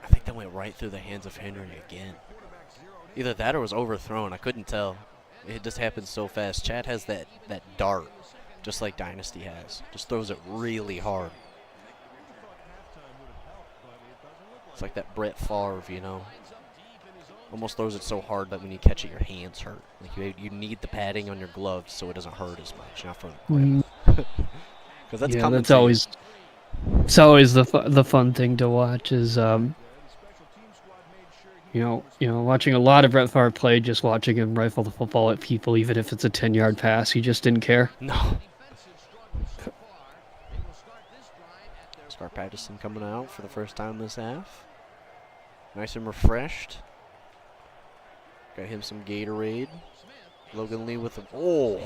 I think that went right through the hands of Henry again. Either that or was overthrown. I couldn't tell. It just happened so fast. Chad has that dart, just like Dynasty has. Just throws it really hard. It's like that Brett Favre, Almost throws it so hard that when you catch it, your hands hurt. Like you need the padding on your gloves so it doesn't hurt as much. Not from the grip. Because that's Yeah, coming. that's always it's always the fun thing to watch is watching a lot of Brett Favre play, just watching him rifle the football at people, even if it's a 10-yard pass, he just didn't care. No. Scar Patterson coming out for the first time this half. Nice and refreshed. Got him some Gatorade. Logan Lee with a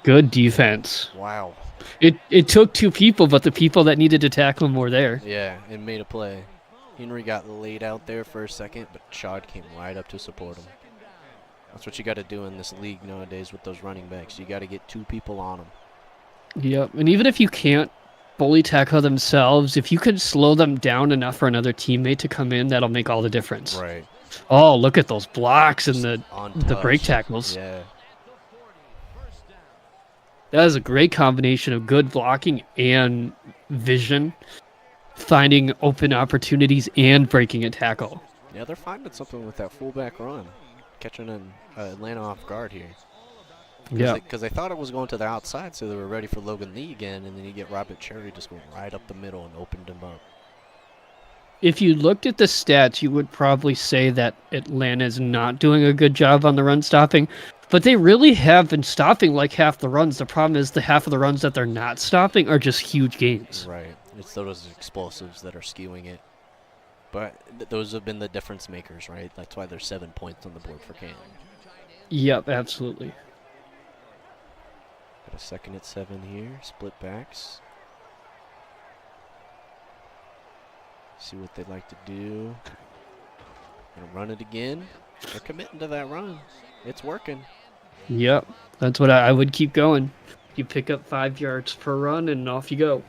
Good defense. wow. It took two people, but the people that needed to tackle him were there. Yeah, it made a play. Henry got laid out there for a second, but Shad came right up to support him. That's what you got to do in this league nowadays with those running backs. You got to get two people on them. Yep, and even if you can't fully tackle themselves, if you could slow them down enough for another teammate to come in, that'll make all the difference. Right. Oh, look at those blocks and the Untouched. break tackles. Yeah. That is a great combination of good blocking and vision, finding open opportunities and breaking a tackle. Yeah, they're finding something with that fullback run. Catching Atlanta off guard here. Yeah. Because they thought it was going to the outside, so they were ready for Logan Lee again, and then you get Robert Cherry just going right up the middle and opened him up. If you looked at the stats, you would probably say that Atlanta is not doing a good job on the run stopping, but they really have been stopping like half the runs. The problem is the half of the runs that they're not stopping are just huge gains. Right. It's those explosives that are skewing it. But those have been the difference makers, right? That's why there's 7 points on the board for Canton. Yep, absolutely. Got a 2nd at 7 here. Split backs. See what they'd like to do. Gonna run it again. They're committing to that run. It's working. Yep, that's what I would keep going. You pick up 5 yards per run and off you go.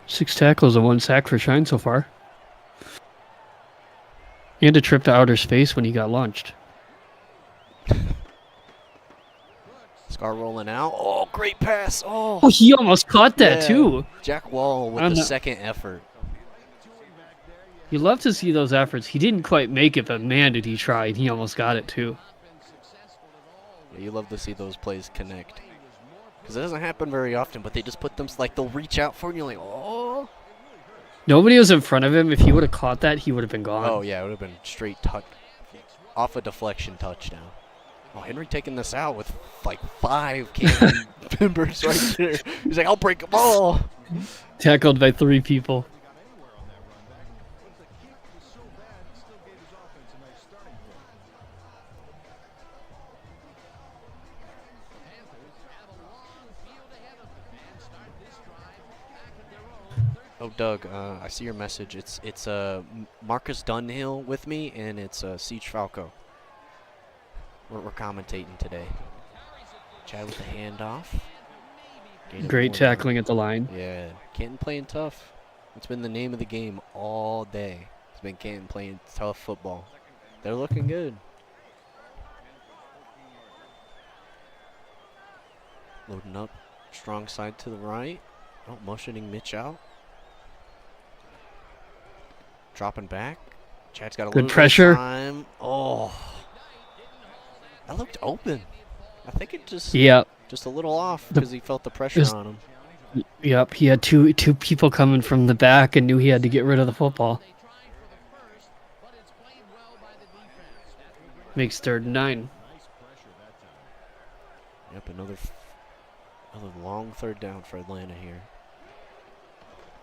Six tackles and 1 sack for Shine so far. And a trip to outer space when he got launched. Scar rolling out. Oh, great pass. Oh, Oh, he almost caught that yeah. too. Jack Wall with the second effort. You love to see those efforts. He didn't quite make it, but man, did he try. And he almost got it too. Yeah, you love to see those plays connect. Because it doesn't happen very often, but they just put them, like, they'll reach out for it, and you're like, oh. Nobody was in front of him. If he would have caught that, he would have been gone. Oh, yeah, it would have been straight off a deflection touchdown. Oh, Henry taking this out with, like, 5 Canton members right there. He's like, I'll break them all. Tackled by 3 people. Oh, Doug, I see your message. It's Marcus Dunhill with me, and it's Siege Falco. We're commentating today. Chad with the handoff. Great tackling at the line. Yeah, Canton playing tough. It's been the name of the game all day. It's been Canton playing tough football. They're looking good. Loading up, strong side to the right. Oh, motioning Mitch out. Dropping back. Chad's got a Good little pressure. Bit of time. Oh. That looked open. I think it just Yeah. a little off because he felt the pressure on him. Yep, he had two people coming from the back and knew he had to get rid of the football. Makes 3rd and 9. Yep, another long 3rd down for Atlanta here.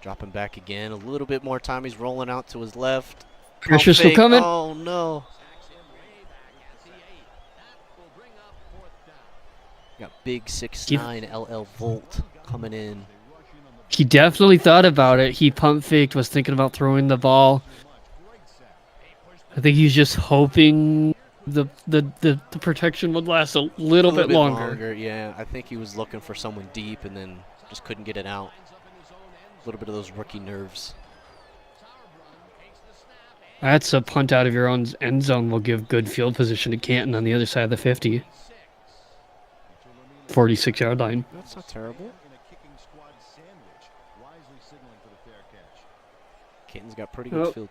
Dropping back again. A little bit more time. He's rolling out to his left. Pressure's still coming. Oh, no. Got big 6'9" LL Volt coming in. He definitely thought about it. He pump faked, was thinking about throwing the ball. I think he's just hoping the protection would last a little bit longer. Yeah, I think he was looking for someone deep and then just couldn't get it out. A little bit of those rookie nerves. That's a punt out of your own end zone will give good field position to Canton on the other side of the 50. 46-yard line. That's not terrible. Canton's got pretty good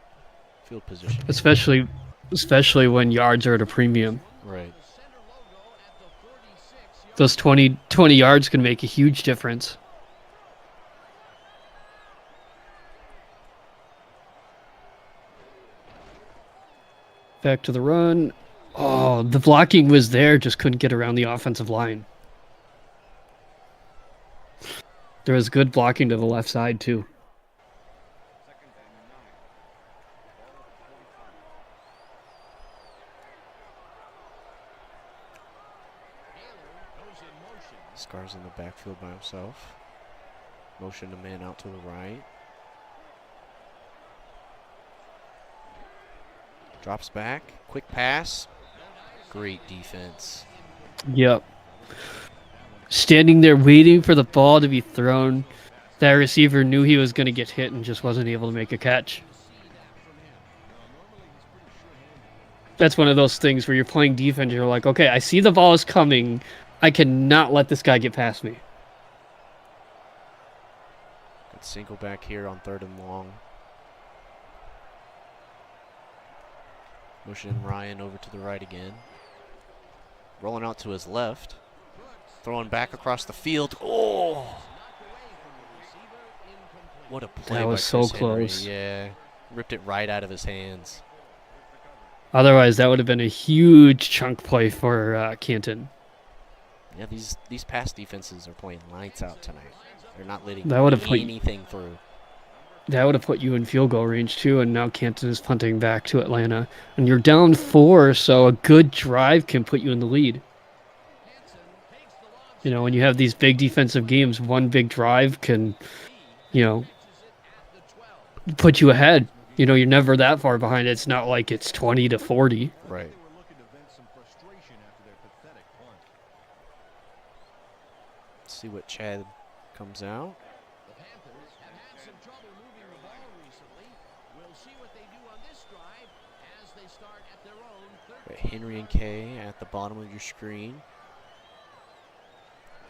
field position. Especially when yards are at a premium. Right. Those 20 yards can make a huge difference. Back to the run. Oh, the blocking was there, just couldn't get around the offensive line. There was good blocking to the left side, too. Scar's in the backfield by himself. Motion to man out to the right. Drops back. Quick pass. Great defense. Yep. Standing there waiting for the ball to be thrown. That receiver knew he was going to get hit and just wasn't able to make a catch. That's one of those things where you're playing defense. You're like, okay, I see the ball is coming. I cannot let this guy get past me. Good single back here on 3rd and long. Motioning Ryan over to the right again. Rolling out to his left. Throwing back across the field. Oh! What a play. That was so close. Yeah. Ripped it right out of his hands. Otherwise, that would have been a huge chunk play for Canton. Yeah, these pass defenses are playing lights out tonight. They're not letting anything through. That would have put you in field goal range, too, and now Canton is punting back to Atlanta. And you're down 4, so a good drive can put you in the lead. You know, when you have these big defensive games, one big drive can, put you ahead. You know, you're never that far behind. It's not like it's 20-40. Right. Let's see what Chad comes out. Henry and Kay at the bottom of your screen.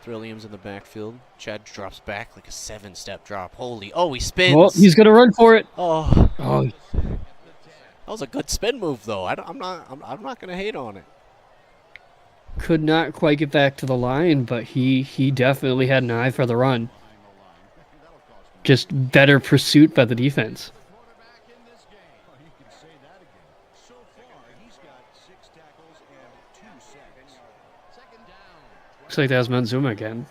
Trillium's in the backfield. Chad drops back like a 7-step drop. Holy, he spins. Oh, he's gonna run for it. Oh, that was a good spin move though. I'm not gonna hate on it. Could not quite get back to the line, but he definitely had an eye for the run. Just better pursuit by the defense. Looks like that was Manzuma again.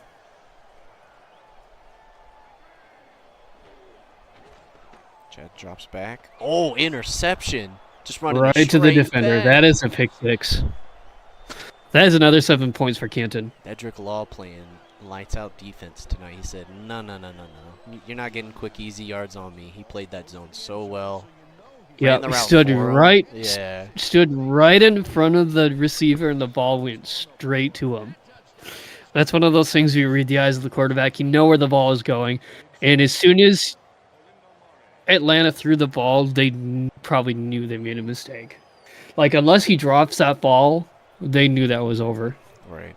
Chad drops back. Oh, interception. Just running right to the defender. Back. That is a pick 6. That is another 7 points for Canton. Edric Law playing lights out defense tonight. He said, no. You're not getting quick, easy yards on me. He played that zone so well. Yeah, stood right in front of the receiver, and the ball went straight to him. That's one of those things where you read the eyes of the quarterback. You know where the ball is going. And as soon as Atlanta threw the ball, they probably knew they made a mistake. Like, unless he drops that ball, they knew that was over. Right.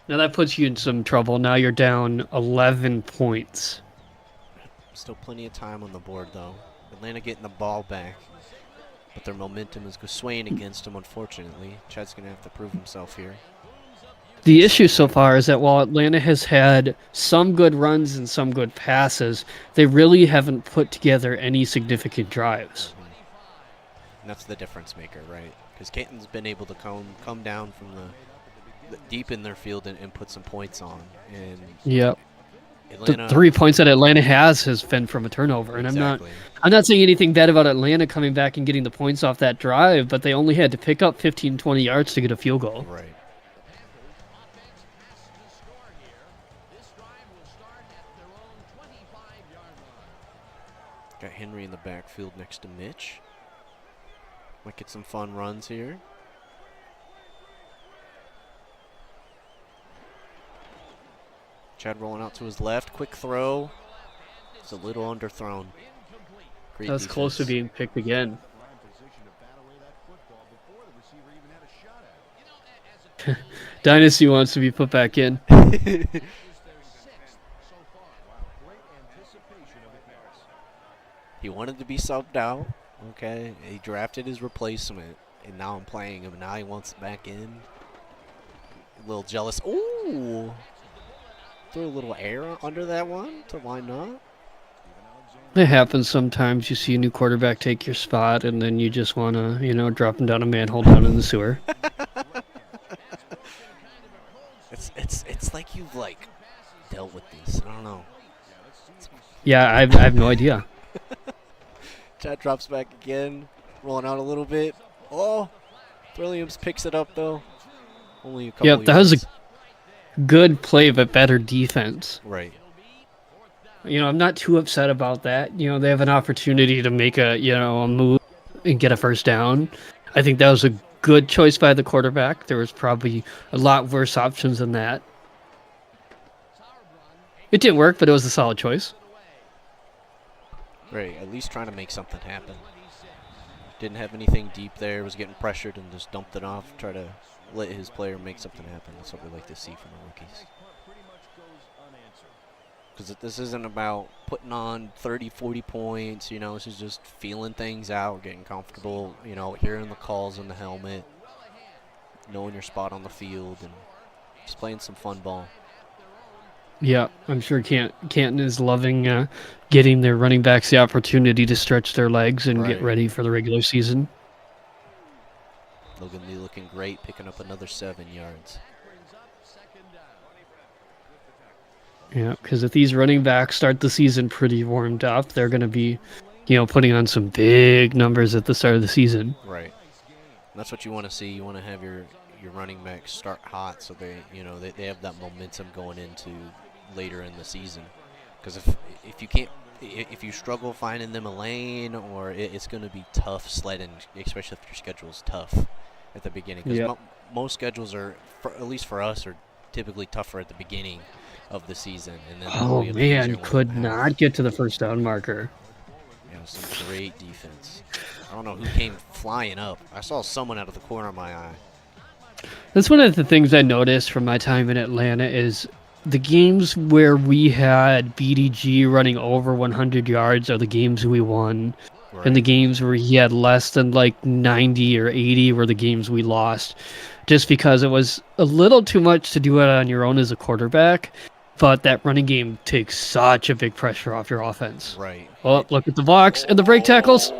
Now that puts you in some trouble. Now you're down 11 points. Still plenty of time on the board, though. Atlanta getting the ball back, but their momentum is swaying against them, unfortunately. Chad's going to have to prove himself here. The issue so far is that while Atlanta has had some good runs and some good passes, they really haven't put together any significant drives. And that's the difference maker, right? Because Canton's been able to come down from the deep in their field and put some points on. And yep. Atlanta, the 3 points that Atlanta has been from a turnover, and exactly. I'm not saying anything bad about Atlanta coming back and getting the points off that drive, but they only had to pick up 15, 20 yards to get a field goal. Right. Got Henry in the backfield next to Mitch. Might get some fun runs here. Chad rolling out to his left. Quick throw. It's a little underthrown. Great That was defense. close to being picked again. Dynasty wants to be put back in. He wanted to be subbed out. Okay. He drafted his replacement, and now I'm playing him. Now he wants it back in. A little jealous. Ooh. Threw a little air under that one, so why not? It happens sometimes. You see a new quarterback take your spot, and then you just want to, drop him down a manhole down in the sewer. It's like you've dealt with this. I don't know. Yeah, I have no idea. Chad drops back again, rolling out a little bit. Oh, Williams picks it up though. Only a couple. Yep, that was yards. a good play, but better defense. Right. I'm not too upset about that. They have an opportunity to make a move and get a first down. I think that was a good choice by the quarterback. There was probably a lot worse options than that. It didn't work, but it was a solid choice. Right, at least trying to make something happen. Didn't have anything deep there, was getting pressured and just dumped it off, try to let his player make something happen. That's what we like to see from the rookies. Because this isn't about putting on 30, 40 points, this is just feeling things out, getting comfortable, hearing the calls in the helmet, knowing your spot on the field, and just playing some fun ball. Yeah, I'm sure Canton is loving getting their running backs the opportunity to stretch their legs and get ready for the regular season. Logan Lee looking great, picking up another 7 yards. Yeah, because if these running backs start the season pretty warmed up, they're going to be, putting on some big numbers at the start of the season. Right. And that's what you want to see. You want to have your running backs start hot so they have that momentum going into later in the season. Because if you struggle finding them a lane, or it's going to be tough sledding, especially if your schedule is tough at the beginning. Because most schedules are, at least for us, are typically tougher at the beginning of the season. And then oh man, could not get to the first down marker. Some great defense. I don't know who came flying up. I saw someone out of the corner of my eye. That's one of the things I noticed from my time in Atlanta is the games where we had BDG running over 100 yards are the games we won. Right. And the games where he had less than 90 or 80 were the games we lost. Just because it was a little too much to do it on your own as a quarterback. But that running game takes such a big pressure off your offense. Right. Oh, look at the box and the break tackles.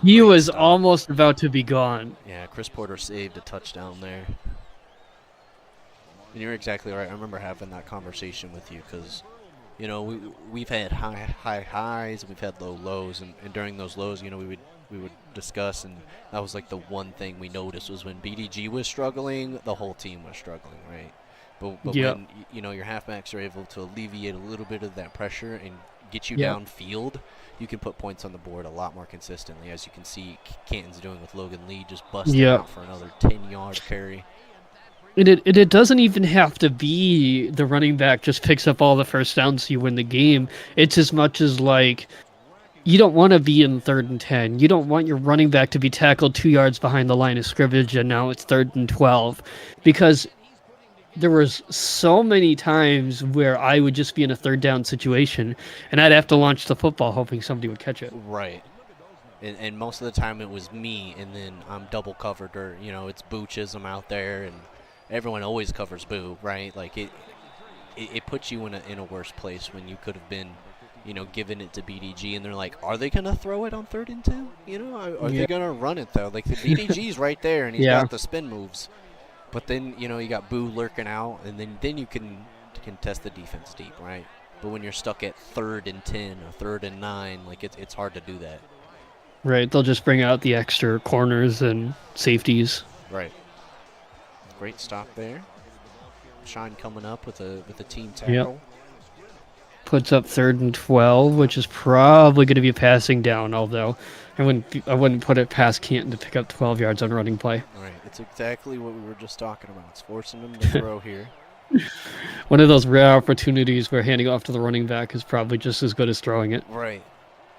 He was almost about to be gone. Yeah, Chris Porter saved a touchdown there. And you're exactly right. I remember having that conversation with you because, we've had high highs, we've had low lows, and during those lows, we would discuss, and that was the one thing we noticed was when BDG was struggling, the whole team was struggling, right? But when your halfbacks are able to alleviate a little bit of that pressure and get you downfield, you can put points on the board a lot more consistently, as you can see Canton's doing with Logan Lee, just busting out for another 10-yard carry. And it doesn't even have to be the running back just picks up all the first downs so you win the game. It's as much as you don't want to be in 3rd and 10. You don't want your running back to be tackled 2 yards behind the line of scrimmage and now it's 3rd and 12. Because there was so many times where I would just be in a 3rd down situation and I'd have to launch the football hoping somebody would catch it. Right. And most of the time it was me, and then I'm double covered, or it's Boochism out there, and everyone always covers Boo, right? Like it puts you in a worse place when you could have been, giving it to BDG, and they're like, are they gonna throw it on 3rd and 2? Are they gonna run it though? Like the BDG's right there, and he's got the spin moves, but then you got Boo lurking out, and then you can test the defense deep, right? But when you're stuck at 3rd and 10 or 3rd and 9, like it's hard to do that. Right, they'll just bring out the extra corners and safeties. Right. Great stop there. Shine coming up with a team tackle. Yep. Puts up 3rd and 12, which is probably going to be a passing down. Although I wouldn't put it past Canton to pick up 12 yards on running play. Right. It's exactly what we were just talking about. It's forcing them to throw here. One of those rare opportunities where handing off to the running back is probably just as good as throwing it. Right.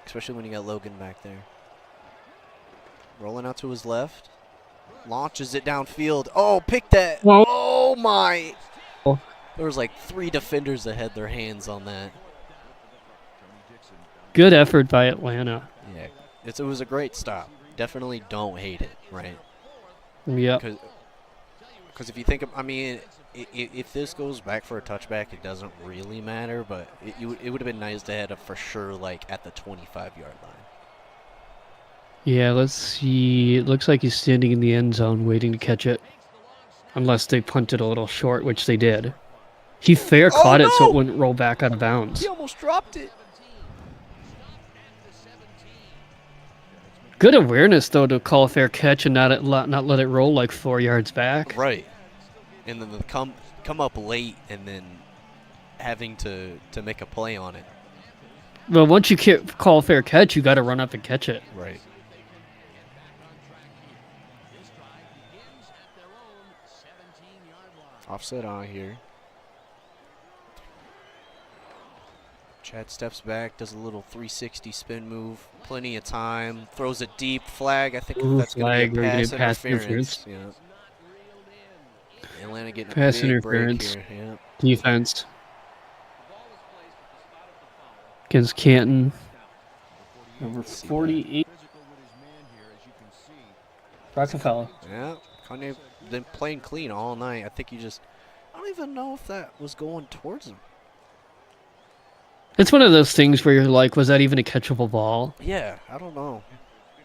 Especially when you got Logan back there. Rolling out to his left. Launches it downfield. Oh, pick that. Oh, my. There was like 3 defenders that had their hands on that. Good effort by Atlanta. Yeah. It was a great stop. Definitely don't hate it, right? Yeah. Because if you think of, if this goes back for a touchback, it doesn't really matter, but it would have been nice to have it for sure, like, at the 25-yard line. Yeah, let's see. It looks like he's standing in the end zone waiting to catch it. Unless they punted a little short, which they did. He caught it so it wouldn't roll back out of bounds. He almost dropped it. Good awareness, though, to call a fair catch and not let it roll like 4 yards back. Right. And then come up late and then having to make a play on it. Well, once you call a fair catch, you got to run up and catch it. Right. Offset on here. Chad steps back, does a little 360 spin move. Plenty of time. Throws a deep flag. I think that's going to be a pass interference. Yeah. Atlanta getting pass a big interference. break here. Yeah. Defense. Against Canton. Number 48. Rockefeller. Yeah. Kanye been playing clean all night. I think I don't even know if that was going towards him. It's one of those things where you're like, was that even a catchable ball? Yeah, I don't know.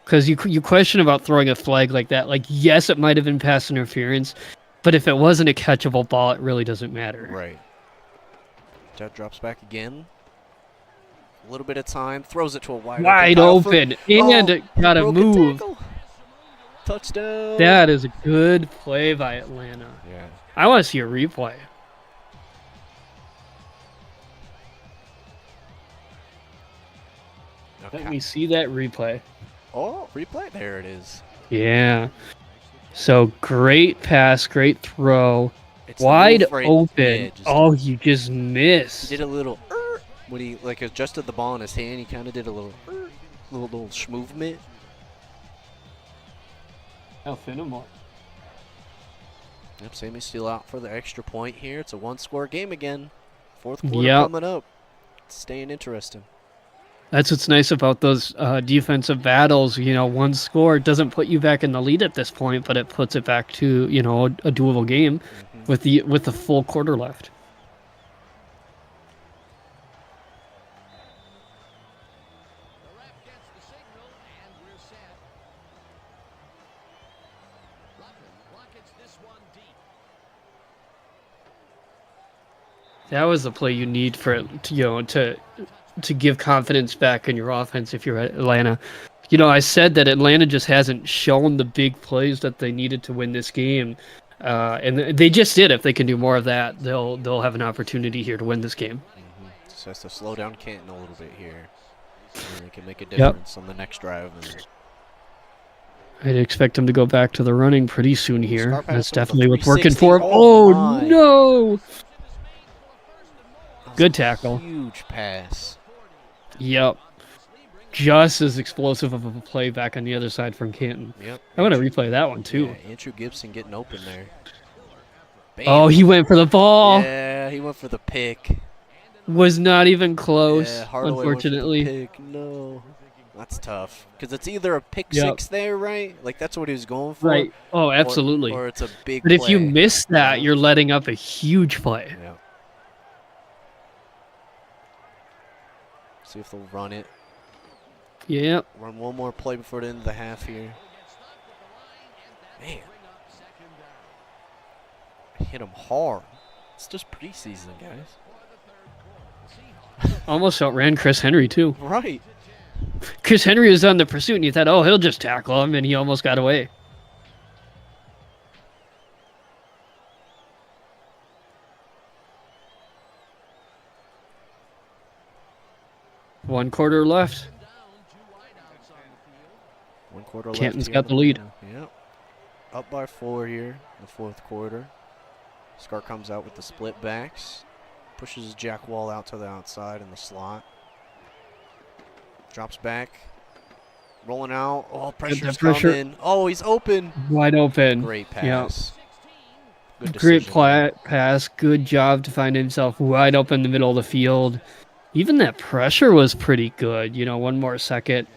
Because you question about throwing a flag like that. Like, yes, it might have been pass interference, but if it wasn't a catchable ball, it really doesn't matter. Right. Jet drops back again. A little bit of time. Throws it to a wide open. And got to move. Tackle. Touchdown. That is a good play by Atlanta. Yeah. I want to see a replay. Okay. Let me see that replay. Oh, replay. There it is. Yeah. So great pass, great throw. It's wide open. You just missed. He did a little when he adjusted the ball in his hand. He kind of did a little schmovement. Finnemore. Yep, Sammy's still out for the extra point here. It's a one-score game again. Fourth quarter coming up. It's staying interesting. That's what's nice about those defensive battles. One score doesn't put you back in the lead at this point, but it puts it back to a doable game with the full quarter left. That was the play you need for it, to give confidence back in your offense if you're at Atlanta. I said that Atlanta just hasn't shown the big plays that they needed to win this game, and they just did. If they can do more of that, they'll have an opportunity here to win this game. Just has to slow down Canton a little bit here, and they can make a difference on the next drive. I'd expect them to go back to the running pretty soon here. That's definitely what's working 360. for him. Oh no! Good tackle. Huge pass. Yep. Just as explosive of a play back on the other side from Canton. Yep. I want to replay that one too. Yeah, Andrew Gibson getting open there. Bam. Oh, he went for the ball. Yeah, he went for the pick. Was not even close, Yeah, Hardaway unfortunately. went for the pick. No. That's tough because it's either a pick Yep. six there, right? Like that's what he was going for, Right. Oh, absolutely. or it's a big. But if you play. miss that, Yeah. you're letting up a huge play. Yeah. See if they'll run it. Yep. Run one more play before the end of the half here. Man. Hit him hard. It's just preseason, guys. Almost outran Chris Henry, too. Right. Chris Henry was on the pursuit, and you thought, oh, he'll just tackle him, and he almost got away. One quarter left. 1 quarter left. Canton's here got in the lead. Yep. Up by 4 here in the 4th quarter. Scar comes out with the split backs. Pushes Jack Wall out to the outside in the slot. Drops back. Rolling out. Oh, pressure's coming. Oh, he's open. Wide open. Great pass. Yep. Good Great decision. pass. Good job to find himself wide open in the middle of the field. Even that pressure was pretty good. You know, one more second.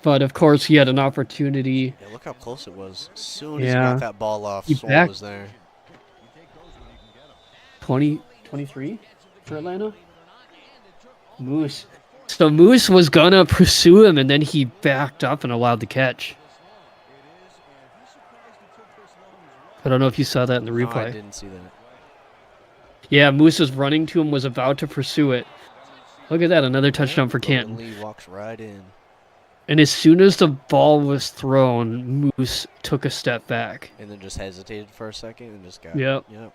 But, of course, he had an opportunity. Yeah, look how close it was. As soon as he got that ball off, Swole was there. 23 for Atlanta? Moose. So Moose was going to pursue him, and then he backed up and allowed the catch. I don't know if you saw that in the replay. No, I didn't see that. Yeah, Moose was running to him, was about to pursue it. Look at that, another touchdown for Canton. Lee walks right in. And as soon as the ball was thrown, Moose took a step back. And then just hesitated for a second and just got Yep. Yep.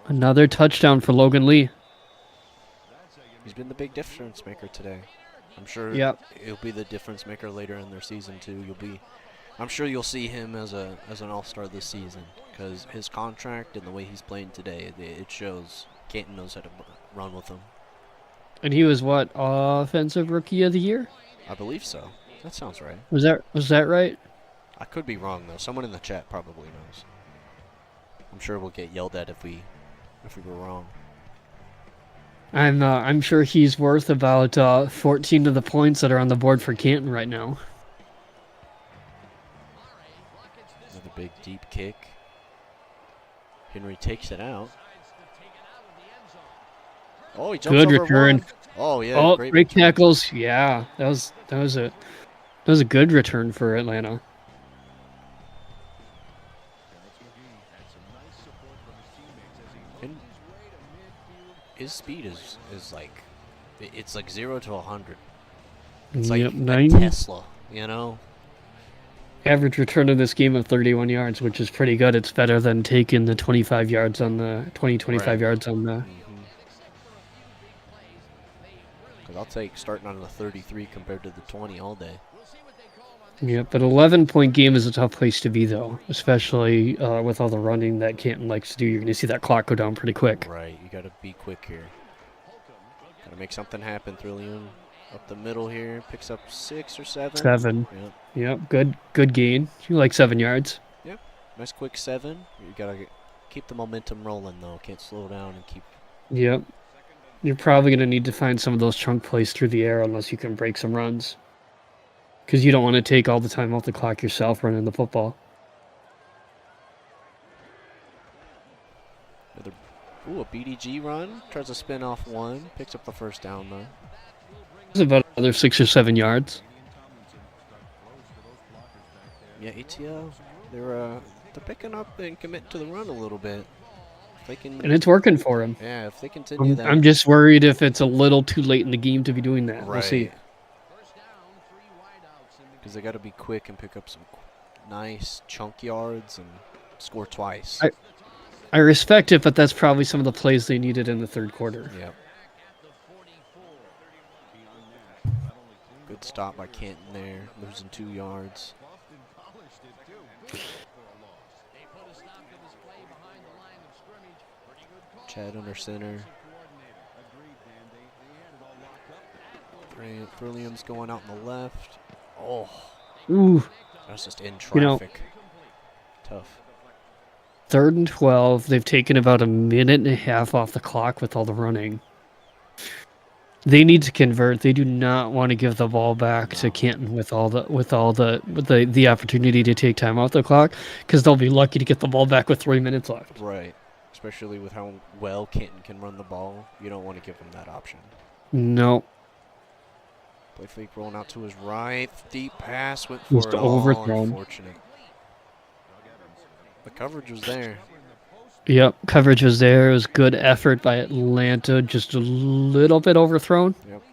Another touchdown for Logan Lee. He's been the big difference maker today. I'm sure he'll be the difference maker later in their season too. I'm sure you'll see him as an all-star this season because his contract and the way he's playing today, it shows Canton knows how to run with him. And he was what, offensive rookie of the year? I believe so. That sounds right. Was that right? I could be wrong though. Someone in the chat probably knows. I'm sure we'll get yelled at if we were wrong. I'm sure he's worth about 14 of the points that are on the board for Canton right now. Another big deep kick. Henry takes it out. Oh, he jumps Good over return. one. Oh yeah. Oh, great tackles. Yeah, that was a good return for Atlanta. And his speed is like, it's like 0 to 100. It's like a Tesla, you know. Average return in this game of 31 yards, which is pretty good. It's better than taking the 25 yards on the 25 yards on the. Because I'll take starting on the 33 compared to the 20 all day. Yeah, but 11-point game is a tough place to be, though, especially with all the running that Canton likes to do. You're going to see that clock go down pretty quick. Right, you got to be quick here. Got to make something happen. Trillium up the middle here, picks up 6 or 7. 7. Yep, good gain. You like 7 yards. Yep, nice quick 7. You got to keep the momentum rolling, though. Can't slow down and keep. Yep. You're probably going to need to find some of those chunk plays through the air unless you can break some runs. Because you don't want to take all the time off the clock yourself running the football. Ooh, a BDG run. Tries to spin off one. Picks up the first down, though. It's about another 6 or 7 yards. Yeah, ATL, they're picking up and commit to the run a little bit. If they can, and it's working for him. Yeah, if they continue that. I'm just worried if it's a little too late in the game to be doing that. Right. We'll see. Because they got to be quick and pick up some nice chunk yards and score twice. I respect it, but that's probably some of the plays they needed in the third quarter. Yep. Good stop by Canton there, losing 2 yards. Chad under center. Brilliant's going out on the left. Oh. Ooh. That's just in traffic. Tough. 3rd and 12. They've taken about a minute and a half off the clock with all the running. They need to convert. They do not want to give the ball back to No. Canton with the opportunity to take time off the clock, because they'll be lucky to get the ball back with 3 minutes left. Right. Especially with how well Canton can run the ball. You don't want to give him that option. No, Play fake rolling out to his right. Deep pass went was for it. overthrown. Unfortunate. The coverage was there. Yep, coverage was there. It was good effort by Atlanta, just a little bit overthrown. Yep.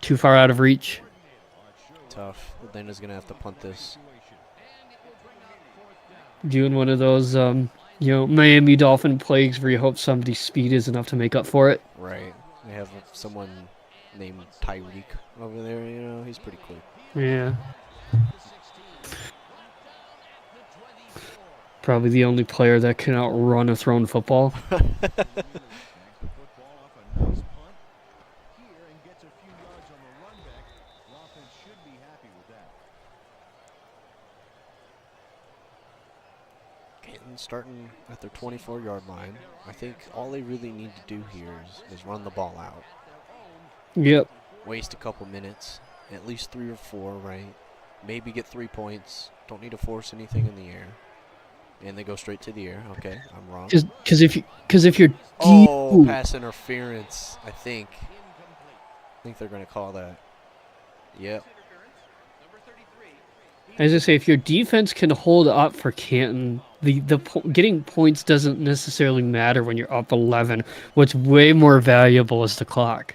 Too far out of reach. Tough. Atlanta's going to have to punt this. Doing one of those, Miami Dolphin plays where you hope somebody's speed is enough to make up for it. Right. They have someone named Tyreek over there, he's pretty quick. Yeah. Probably the only player that can outrun a thrown football. Canton starting at their 24-yard line. I think all they really need to do here is run the ball out. Yep. Waste a couple minutes, at least 3 or 4, right? Maybe get 3 points. Don't need to force anything in the air. And they go straight to the air. Okay, I'm wrong. Because if you're pass interference, I think. I think they're going to call that. Yep. As I say, if your defense can hold up for Canton, getting points doesn't necessarily matter when you're up 11. What's way more valuable is the clock.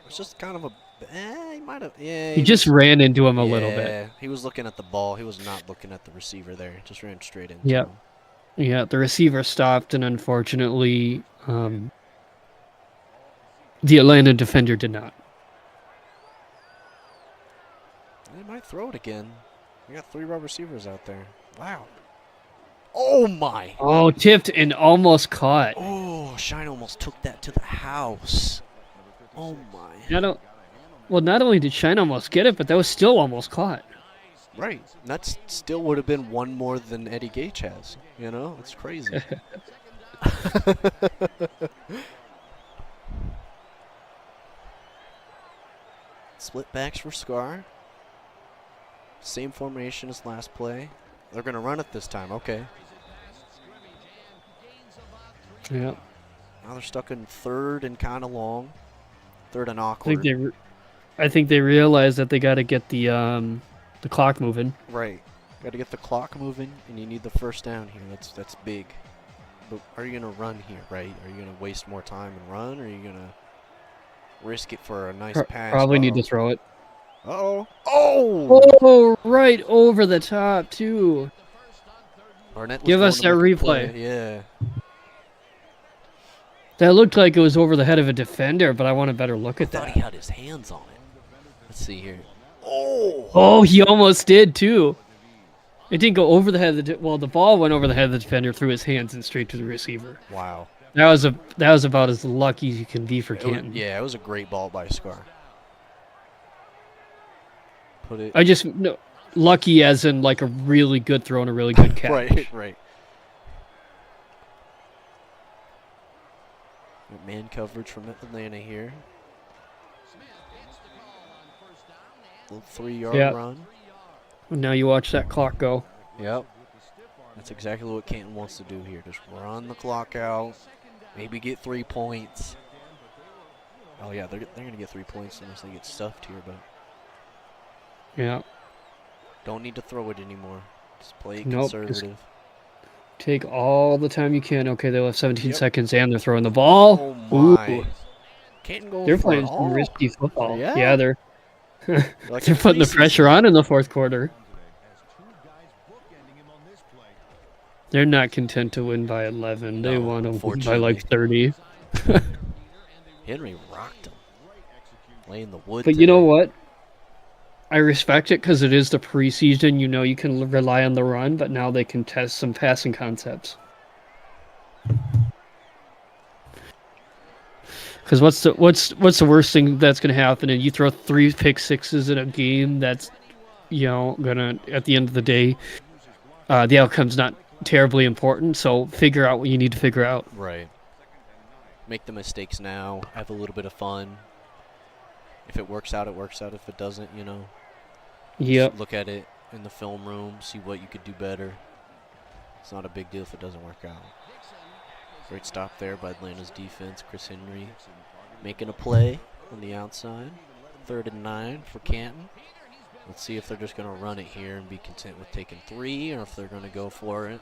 It's just kind of he might have. Yeah. He just ran into him a little bit. Yeah, he was looking at the ball. He was not looking at the receiver there. Just ran straight into Yep. him. Yeah, the receiver stopped, and unfortunately, the Atlanta defender did not. They might throw it again. We got 3 wide receivers out there. Wow. Oh, my. Oh, tipped and almost caught. Oh, Shine almost took that to the house. Oh, my. Not only did Shine almost get it, but that was still almost caught. Right. That still would have been one more than Eddie Gage has. It's crazy. Split backs for Scar. Same formation as last play. They're going to run it this time. Okay. Yeah. Now they're stuck in 3rd and kind of long. 3rd and awkward. I think they realized that they got to get the clock moving. Right. Got to get the clock moving, and you need the first down here. That's big. But are you going to run here, right? Are you going to waste more time and run, or are you going to risk it for a nice pass? Probably need to throw it. Uh-oh. Oh! Oh, right over the top, too. Give us that replay. Yeah. That looked like it was over the head of a defender, but I want a better look at I thought that. he had his hands on it. Let's see here. Oh! Oh, he almost did, too. It didn't go over the head of the ball went over the head of the defender through his hands and straight to the receiver. Wow. That was about as lucky as you can be for Canton. It was a great ball by Scar. Lucky as in like a really good throw and a really good catch. Right. Man coverage from Atlanta here. Little 3-yard run. Now you watch that clock go. Yep. That's exactly what Canton wants to do here. Just run the clock out. Maybe get 3 points. Oh, yeah, they're going to get 3 points unless they get stuffed here, but yeah. Don't need to throw it anymore. Just play conservative. Take all the time you can. Okay, they left 17 seconds, and they're throwing the ball. Oh, my. Ooh. Canton going They're for playing it some all. risky football. Yeah. They're Like they're putting the pressure on in the fourth quarter. They're not content to win by 11. They want to win by like 30. Henry rocked him. Laying the wood. But you know what? I respect it because it is the preseason. You can rely on the run, but now they can test some passing concepts. Because what's the worst thing that's going to happen? And you throw 3 pick sixes in a game that's, gonna at the end of the day, the outcome's not terribly important. So figure out what you need to figure out. Right. Make the mistakes now. Have a little bit of fun. If it works out, it works out. If it doesn't, you know. Yep. Just look at it in the film room. See what you could do better. It's not a big deal if it doesn't work out. Great stop there by Atlanta's defense. Chris Henry making a play on the outside. 3rd and 9 for Canton. Let's see if they're just going to run it here and be content with taking 3, or if they're going to go for it.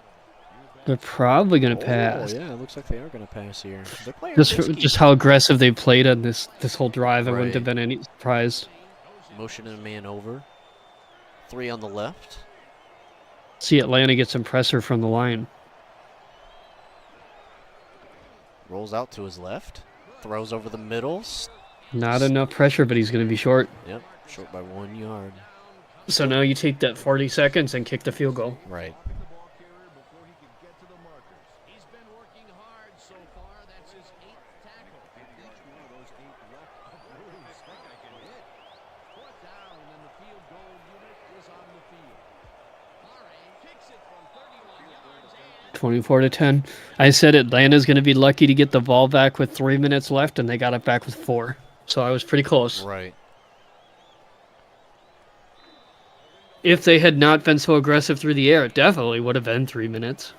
They're probably going to pass. Oh, yeah, it looks like they are going to pass here. They're playing Just how aggressive they played on this whole drive, I wouldn't have been any surprised. Motioning a man over. 3 on the left. See Atlanta get some pressure from the line. Rolls out to his left. Throws over the middle. Not enough pressure, but he's going to be short. Yep, short by 1 yard. So now you take that 40 seconds and kick the field goal. Right. It 24-10. I said Atlanta's going to be lucky to get the ball back with 3 minutes left, and they got it back with 4. So I was pretty close. Right. If they had not been so aggressive through the air, it definitely would have been 3 minutes.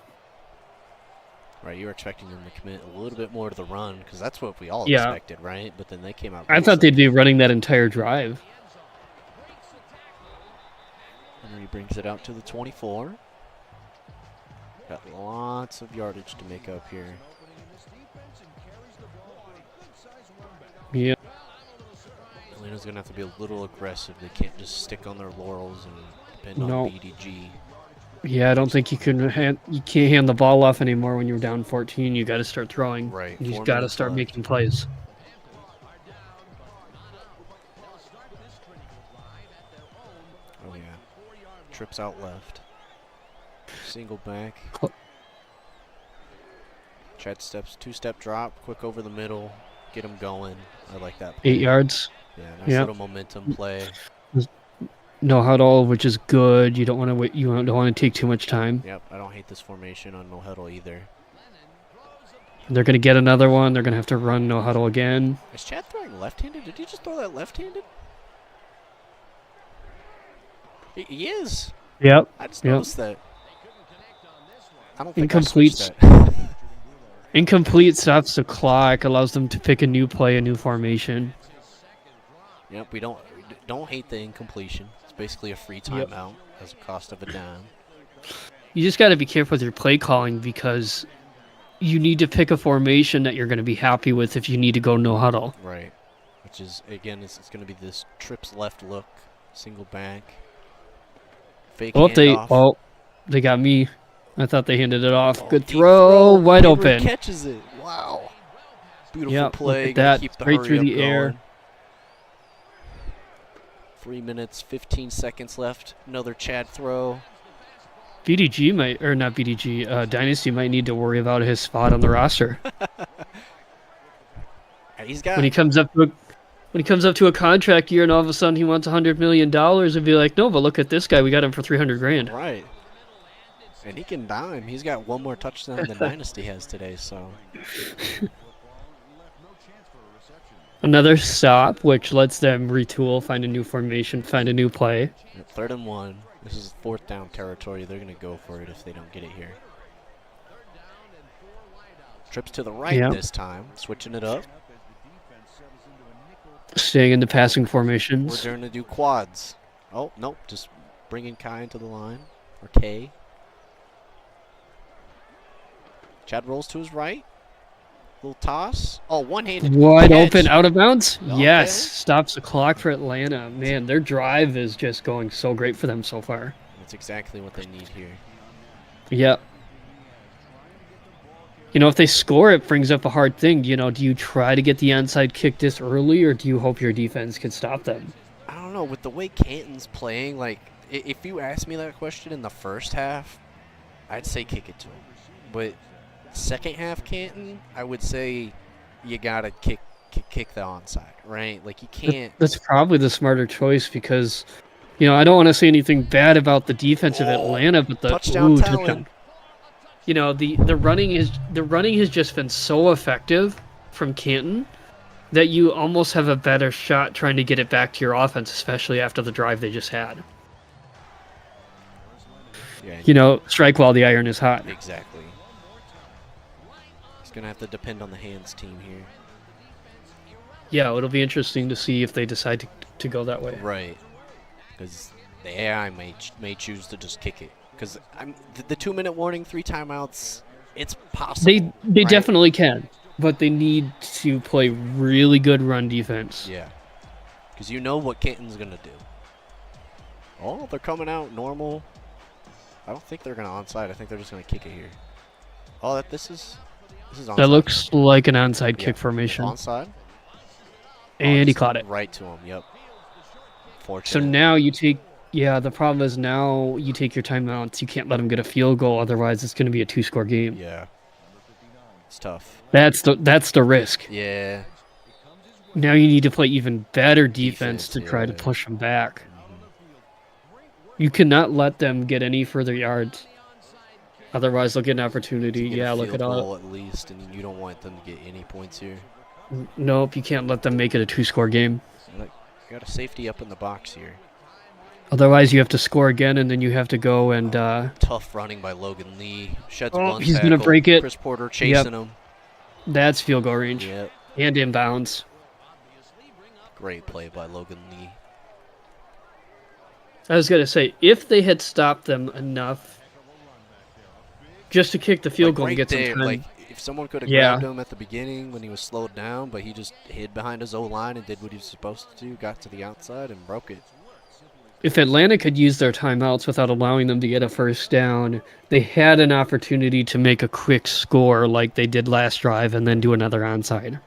Right, you were expecting them to commit a little bit more to the run, because that's what we all Yeah. expected, right? But then they came out. I thought they'd be running that entire drive. Henry brings it out to the 24. Got lots of yardage to make up here. Yeah. Atlanta's going to have to be a little aggressive. They can't just stick on their laurels and depend on BDG. Yeah, I don't think you can't hand the ball off anymore when you're down 14. You got to start throwing. Right. You got to start making plays. Oh yeah. Trips out left. Single back. Chad steps, 2-step drop, quick over the middle, get him going. I like that play. 8 yards. Yeah, nice little momentum play. No huddle, which is good. You don't want to wait. You don't want to take too much time. Yep, I don't hate this formation on no huddle either. They're going to get another one. They're going to have to run no huddle again. Is Chad throwing left-handed? Did he just throw that left-handed? He is. Yep. I just noticed that. I don't think Incomplete. I switched that. Incomplete stops the clock, allows them to pick a new play, a new formation. Yep, we don't hate the incompletion. It's basically a free timeout as a cost of a dime. You just got to be careful with your play calling because you need to pick a formation that you're going to be happy with if you need to go no huddle. Right. Which is, again, it's going to be this trips left look, single back, fake handoff. They got me. I thought they handed it off. Good Deep throw, wide open. Catches it. Wow. Beautiful play. Look at that. Keep the Straight hurry through up the air. going. 3 minutes, 15 seconds left. Another Chad throw. BDG might, or not BDG, Dynasty might need to worry about his spot on the roster. He's got when he comes up to a contract year and all of a sudden he wants $100 million and be like, no, but look at this guy. We got him for $300,000. Right. And he can dime. He's got one more touchdown than Dynasty has today, so. Another stop, which lets them retool, find a new formation, find a new play. 3rd and 1. This is 4th down territory. They're going to go for it if they don't get it here. Trips to the right this time, switching it up. Staying in the passing formations. We're going to do quads. Oh, nope, just bringing Kai into the line, or K. Chad rolls to his right. Little toss. Oh, one-handed wide catch. Open, out of bounds. Okay. Yes, stops the clock for Atlanta. Man, their drive is just going so great for them so far. That's exactly what they need here. Yep. You know, if they score, it brings up a hard thing. You know, do you try to get the onside kick this early, or do you hope your defense can stop them? I don't know. With the way Canton's playing, like, if you asked me that question in the first half, I'd say kick it to him. But second half Canton, I would say you got to kick the onside, right? Like, you can't. That's probably the smarter choice because, you know, I don't want to say anything bad about the defense of Atlanta, but the touchdown. You know, the running has just been so effective from Canton that you almost have a better shot trying to get it back to your offense, especially after the drive they just had. Yeah, Strike while the iron is hot. exactly. He's going to have to depend on the hands team here. Yeah, it'll be interesting to see if they decide to go that way. Right. Because the AI may choose to just kick it. Because the 2-minute warning, 3 timeouts, it's possible. They right? definitely can, but they need to play really good run defense. Yeah. Because you know what Canton's going to do. Oh, they're coming out normal. I don't think they're going to onside. I think they're just going to kick it here. Oh, this is onside. That looks like an onside kick formation. Onside. And he caught it. Right to him, yep. Fortunate. So now the problem is now you take your timeouts. You can't let them get a field goal, otherwise it's going to be a 2-score game. Yeah. It's tough. That's the risk. Yeah. Now you need to play even better defense to try to push them back. You cannot let them get any further yards. Otherwise, they'll get an opportunity. Yeah, look at all. At least, and you don't want them to get any points here. Nope, you can't let them make it a 2-score game. You got a safety up in the box here. Otherwise, you have to score again, and then you have to go and... Tough running by Logan Lee. Sheds one he's tackle. going to break it. Chris Porter chasing him. That's field goal range. Yep. And inbounds. Great play by Logan Lee. I was going to say, if they had stopped them enough just to kick the field goal and get some time. Like, if someone could have grabbed him at the beginning when he was slowed down, but he just hid behind his O-line and did what he was supposed to do, got to the outside and broke it. If Atlanta could use their timeouts without allowing them to get a first down, they had an opportunity to make a quick score like they did last drive and then do another onside.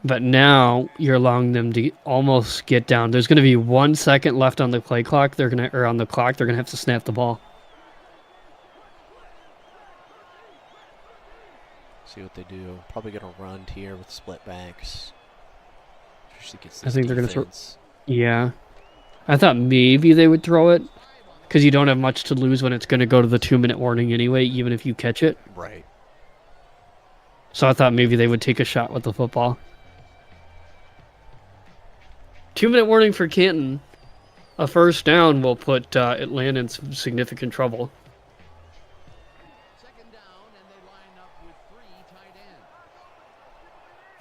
But now you're allowing them to almost get down. There's going to be 1 second left on the play clock. On the clock. They're going to have to snap the ball. See what they do. Probably going to run here with split backs. I think they're going to throw. Yeah. I thought maybe they would throw it because you don't have much to lose when it's going to go to the 2-minute warning anyway, even if you catch it. Right. So I thought maybe they would take a shot with the football. 2-minute warning for Canton. A first down will put Atlanta in some significant trouble.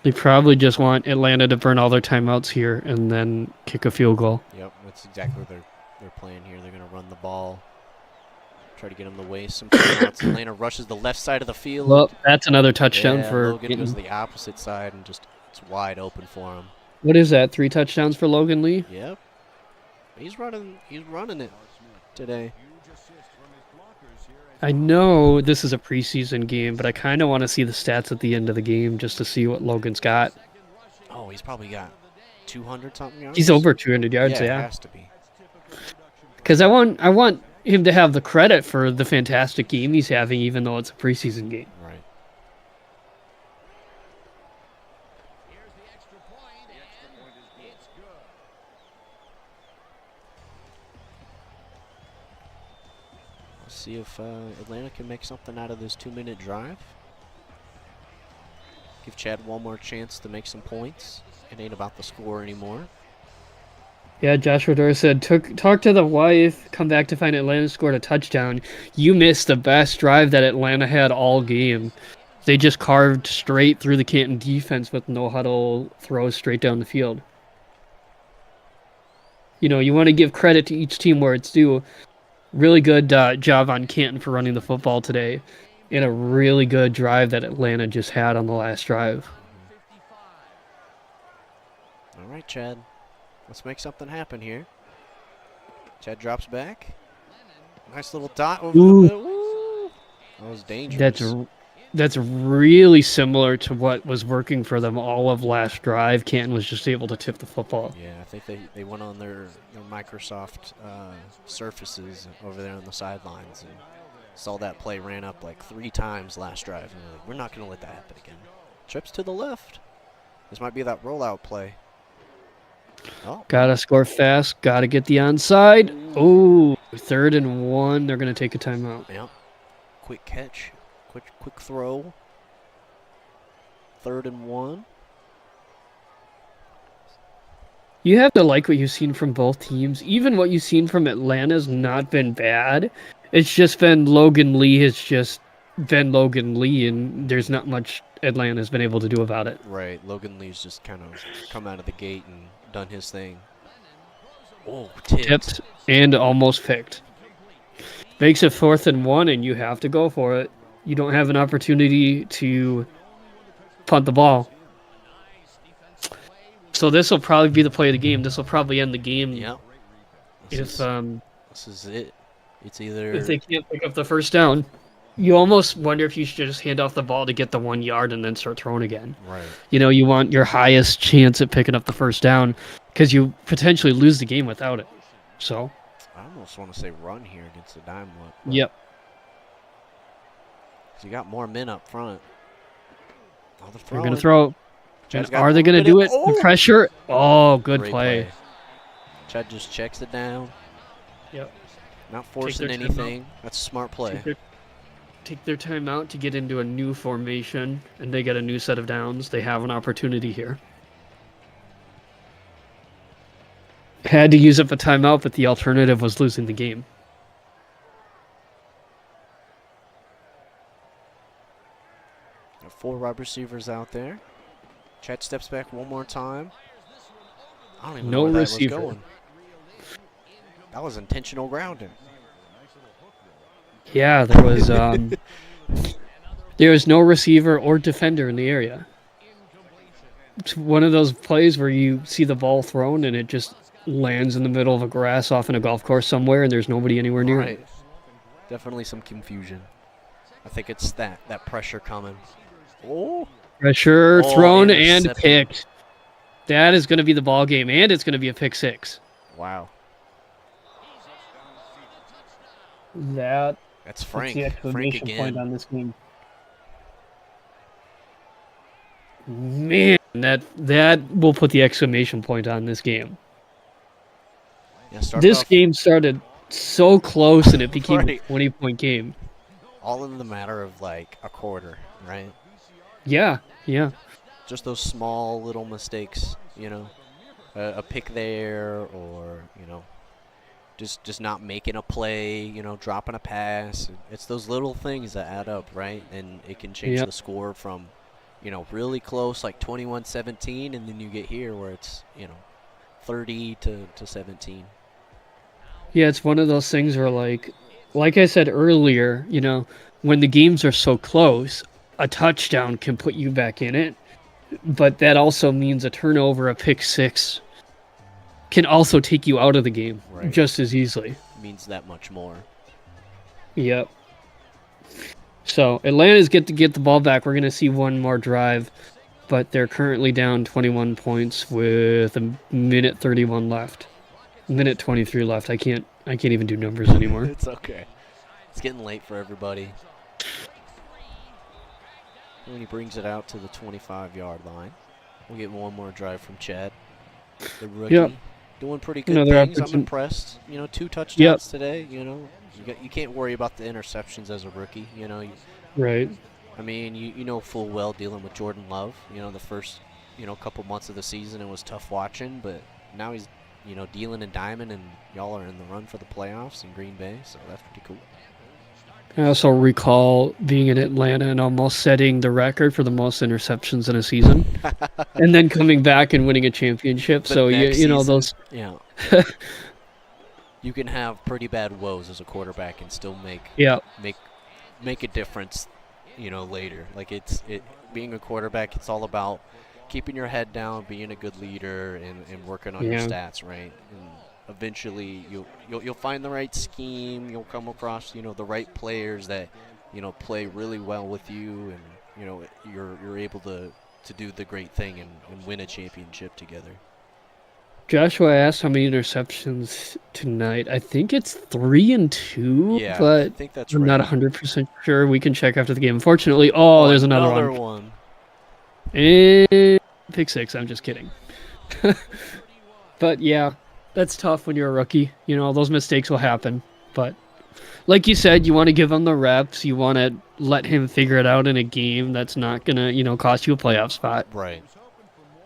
They probably just want Atlanta to burn all their timeouts here and then kick a field goal. Yep, that's exactly what they're playing here. They're going to run the ball, try to get them to waste some timeouts. Atlanta rushes the left side of the field. Well, that's another touchdown for Logan goes to the opposite side and just it's wide open for him. What is that? 3 touchdowns for Logan Lee? Yep. He's running it today. I know this is a preseason game, but I kind of want to see the stats at the end of the game just to see what Logan's got. Oh, he's probably got 200-something yards? He's over 200 yards, yeah. It has to be. Because I want him to have the credit for the fantastic game he's having, even though it's a preseason game. Right. See if Atlanta can make something out of this 2-minute drive. Give Chad one more chance to make some points. It ain't about the score anymore. Yeah, Joshua Dora said, talk to the wife, come back to find Atlanta scored a touchdown. You missed the best drive that Atlanta had all game. They just carved straight through the Canton defense with no huddle throws straight down the field. You want to give credit to each team where it's due. Really good job on Canton for running the football today. And a really good drive that Atlanta just had on the last drive. All right, Chad. Let's make something happen here. Chad drops back. Nice little dot over the middle. Woo! That was dangerous. That's really similar to what was working for them all of last drive. Canton was just able to tip the football. Yeah, I think they went on their Microsoft surfaces over there on the sidelines and saw that play ran up like 3 times last drive. And we're not going to let that happen again. Trips to the left. This might be that rollout play. Oh. Gotta score fast. Gotta get the onside. Oh, 3rd and 1. They're going to take a timeout. Yep. Quick catch. Quick throw. 3rd and 1. You have to like what you've seen from both teams. Even what you've seen from Atlanta's not been bad. It's just been Logan Lee has just been Logan Lee, and there's not much Atlanta's been able to do about it. Right. Logan Lee's just kind of come out of the gate and done his thing. Oh, Tipped and almost picked. Makes it 4th and 1, and you have to go for it. You don't have an opportunity to punt the ball. So this will probably be the play of the game. This will probably end the game. Yep. This is it. It's either if they can't pick up the first down. You almost wonder if you should just hand off the ball to get the 1 yard and then start throwing again. right. You want your highest chance at picking up the first down because you potentially lose the game without it. So. I almost want to say run here against the dime look. Yep. You got more men up front. Oh, They're going to throw. Chad's Are they going to do it? The pressure? Oh, good Great play. Chad just checks it down. Yep. Not forcing anything. That's a smart play. Take their time out to get into a new formation, and they get a new set of downs. They have an opportunity here. Had to use up a timeout, but the alternative was losing the game. Got 4 wide receivers out there. Chad steps back one more time. I don't even know where that was going. That was intentional grounding. Yeah, there was no receiver or defender in the area. It's one of those plays where you see the ball thrown and it just lands in the middle of a grass off in a golf course somewhere, and there's nobody anywhere near it. Definitely some confusion. I think it's that pressure coming. Oh. Pressure thrown and picked. That is going to be the ball game, and it's going to be a pick 6. Wow. That's Frank. the exclamation Frank point again. on this game. Man, that will put the exclamation point on this game. Yeah, this game started so close, and it became right. a 20-point game. All in the matter of like a quarter, right? Yeah. Just those small little mistakes, a pick there, or just not making a play, dropping a pass. It's those little things that add up, right? And it can change the score from, really close, like 21-17, and then you get here where it's, 30 to 17. Yeah, it's one of those things where, like I said earlier, when the games are so close, a touchdown can put you back in it. But that also means a turnover, a pick 6, can also take you out of the game just as easily. Means that much more. Yep. So Atlanta's get the ball back. We're going to see one more drive, but they're currently down 21 points with a minute 31 left. Minute 23 left. I can't even do numbers anymore. It's okay. It's getting late for everybody. And he brings it out to the 25-yard line. We'll get one more drive from Chad. The rookie. Doing pretty good things. I'm impressed. 2 touchdowns today. You can't worry about the interceptions as a rookie. Right. I mean, you know full well dealing with Jordan Love. The first couple months of the season it was tough watching, but now he's dealing in diamond, and y'all are in the run for the playoffs in Green Bay, so that's pretty cool. I also recall being in Atlanta and almost setting the record for the most interceptions in a season, and then coming back and winning a championship. So those. Yeah. You can have pretty bad woes as a quarterback and still make a difference. Later. Like being a quarterback, it's all about keeping your head down, being a good leader, and working on your stats, right? And eventually you'll find the right scheme. You'll come across the right players that play really well with you, and you're able to do the great thing and win a championship together. Joshua asked how many interceptions tonight. I think it's 3 and 2, but I think that's I'm right. not 100% sure. We can check after the game. Unfortunately, there's another one. And pick 6. I'm just kidding. But yeah, that's tough when you're a rookie. Those mistakes will happen. But like you said, you want to give him the reps. You want to let him figure it out in a game that's not gonna, cost you a playoff spot. Right.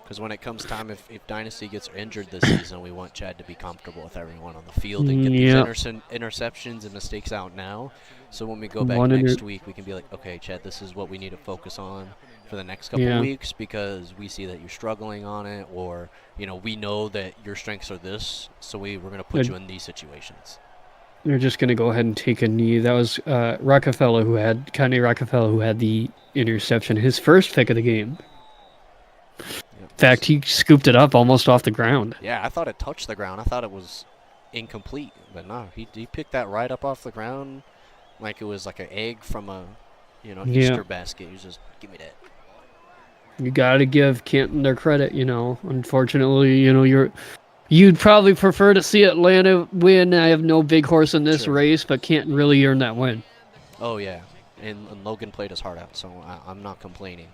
Because when it comes time, if Dynasty gets injured this season, we want Chad to be comfortable with everyone on the field and get these Yeah. interceptions and mistakes out now. So when we go back One next week, we can be like, okay, Chad, this is what we need to focus on for the next couple weeks because we see that you're struggling on it, or we know that your strengths are this, so we're going to put you in these situations. They're just going to go ahead and take a knee. That was Connie Rockefeller who had the interception, his first pick of the game. In fact, he scooped it up almost off the ground. Yeah, I thought it touched the ground. I thought it was incomplete, but no, he picked that right up off the ground like it was like an egg from a Easter basket. He was just, give me that. You got to give Canton their credit, Unfortunately, you'd probably prefer to see Atlanta win. I have no big horse in this race, but Canton really earned that win. Oh, yeah. And Logan played his heart out, so I'm not complaining.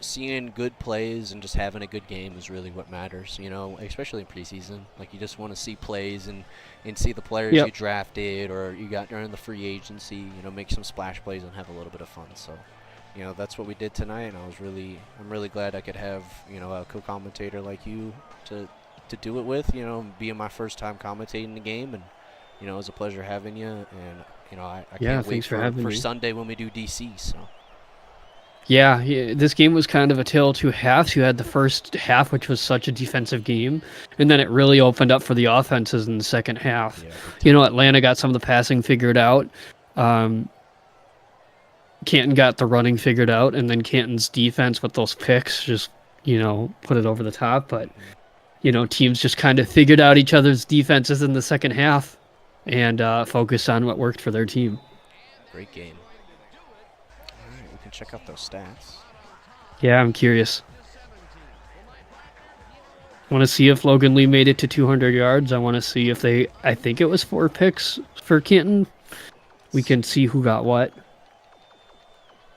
Seeing good plays and just having a good game is really what matters, especially in preseason. Like, you just want to see plays and see the players you drafted or you got during the free agency, make some splash plays and have a little bit of fun. So, that's what we did tonight, and I'm really glad I could have, a co-commentator like you to do it with, being my first time commentating the game, and, it was a pleasure having you, and, I can't wait for Sunday when we do DC, so. Yeah, this game was kind of a tale of two halves. You had the first half, which was such a defensive game, and then it really opened up for the offenses in the second half. Yeah, Atlanta got some of the passing figured out. Canton got the running figured out, and then Canton's defense with those picks just, put it over the top. But, teams just kind of figured out each other's defenses in the second half and focused on what worked for their team. Great game. Check out those stats. Yeah, I'm curious. I want to see if Logan Lee made it to 200 yards. I want to see if I think it was 4 picks for Canton. We can see who got what.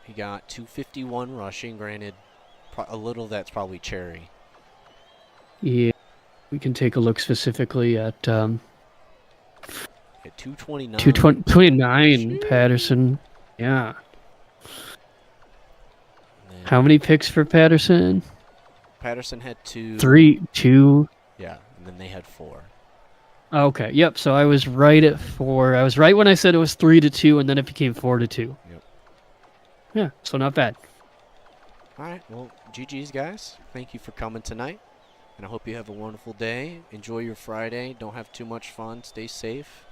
He got 251 rushing. Granted, a little that's probably Cherry. Yeah, we can take a look specifically at 229. 229 Patterson. Yeah. How many picks for Patterson? Patterson had 2. 2. Yeah, and then they had 4. Okay, yep. So I was right at 4. I was right when I said it was 3-2, and then it became 4-2. Yep. Yeah, so not bad. All right, well, GG's, guys. Thank you for coming tonight, and I hope you have a wonderful day. Enjoy your Friday. Don't have too much fun. Stay safe.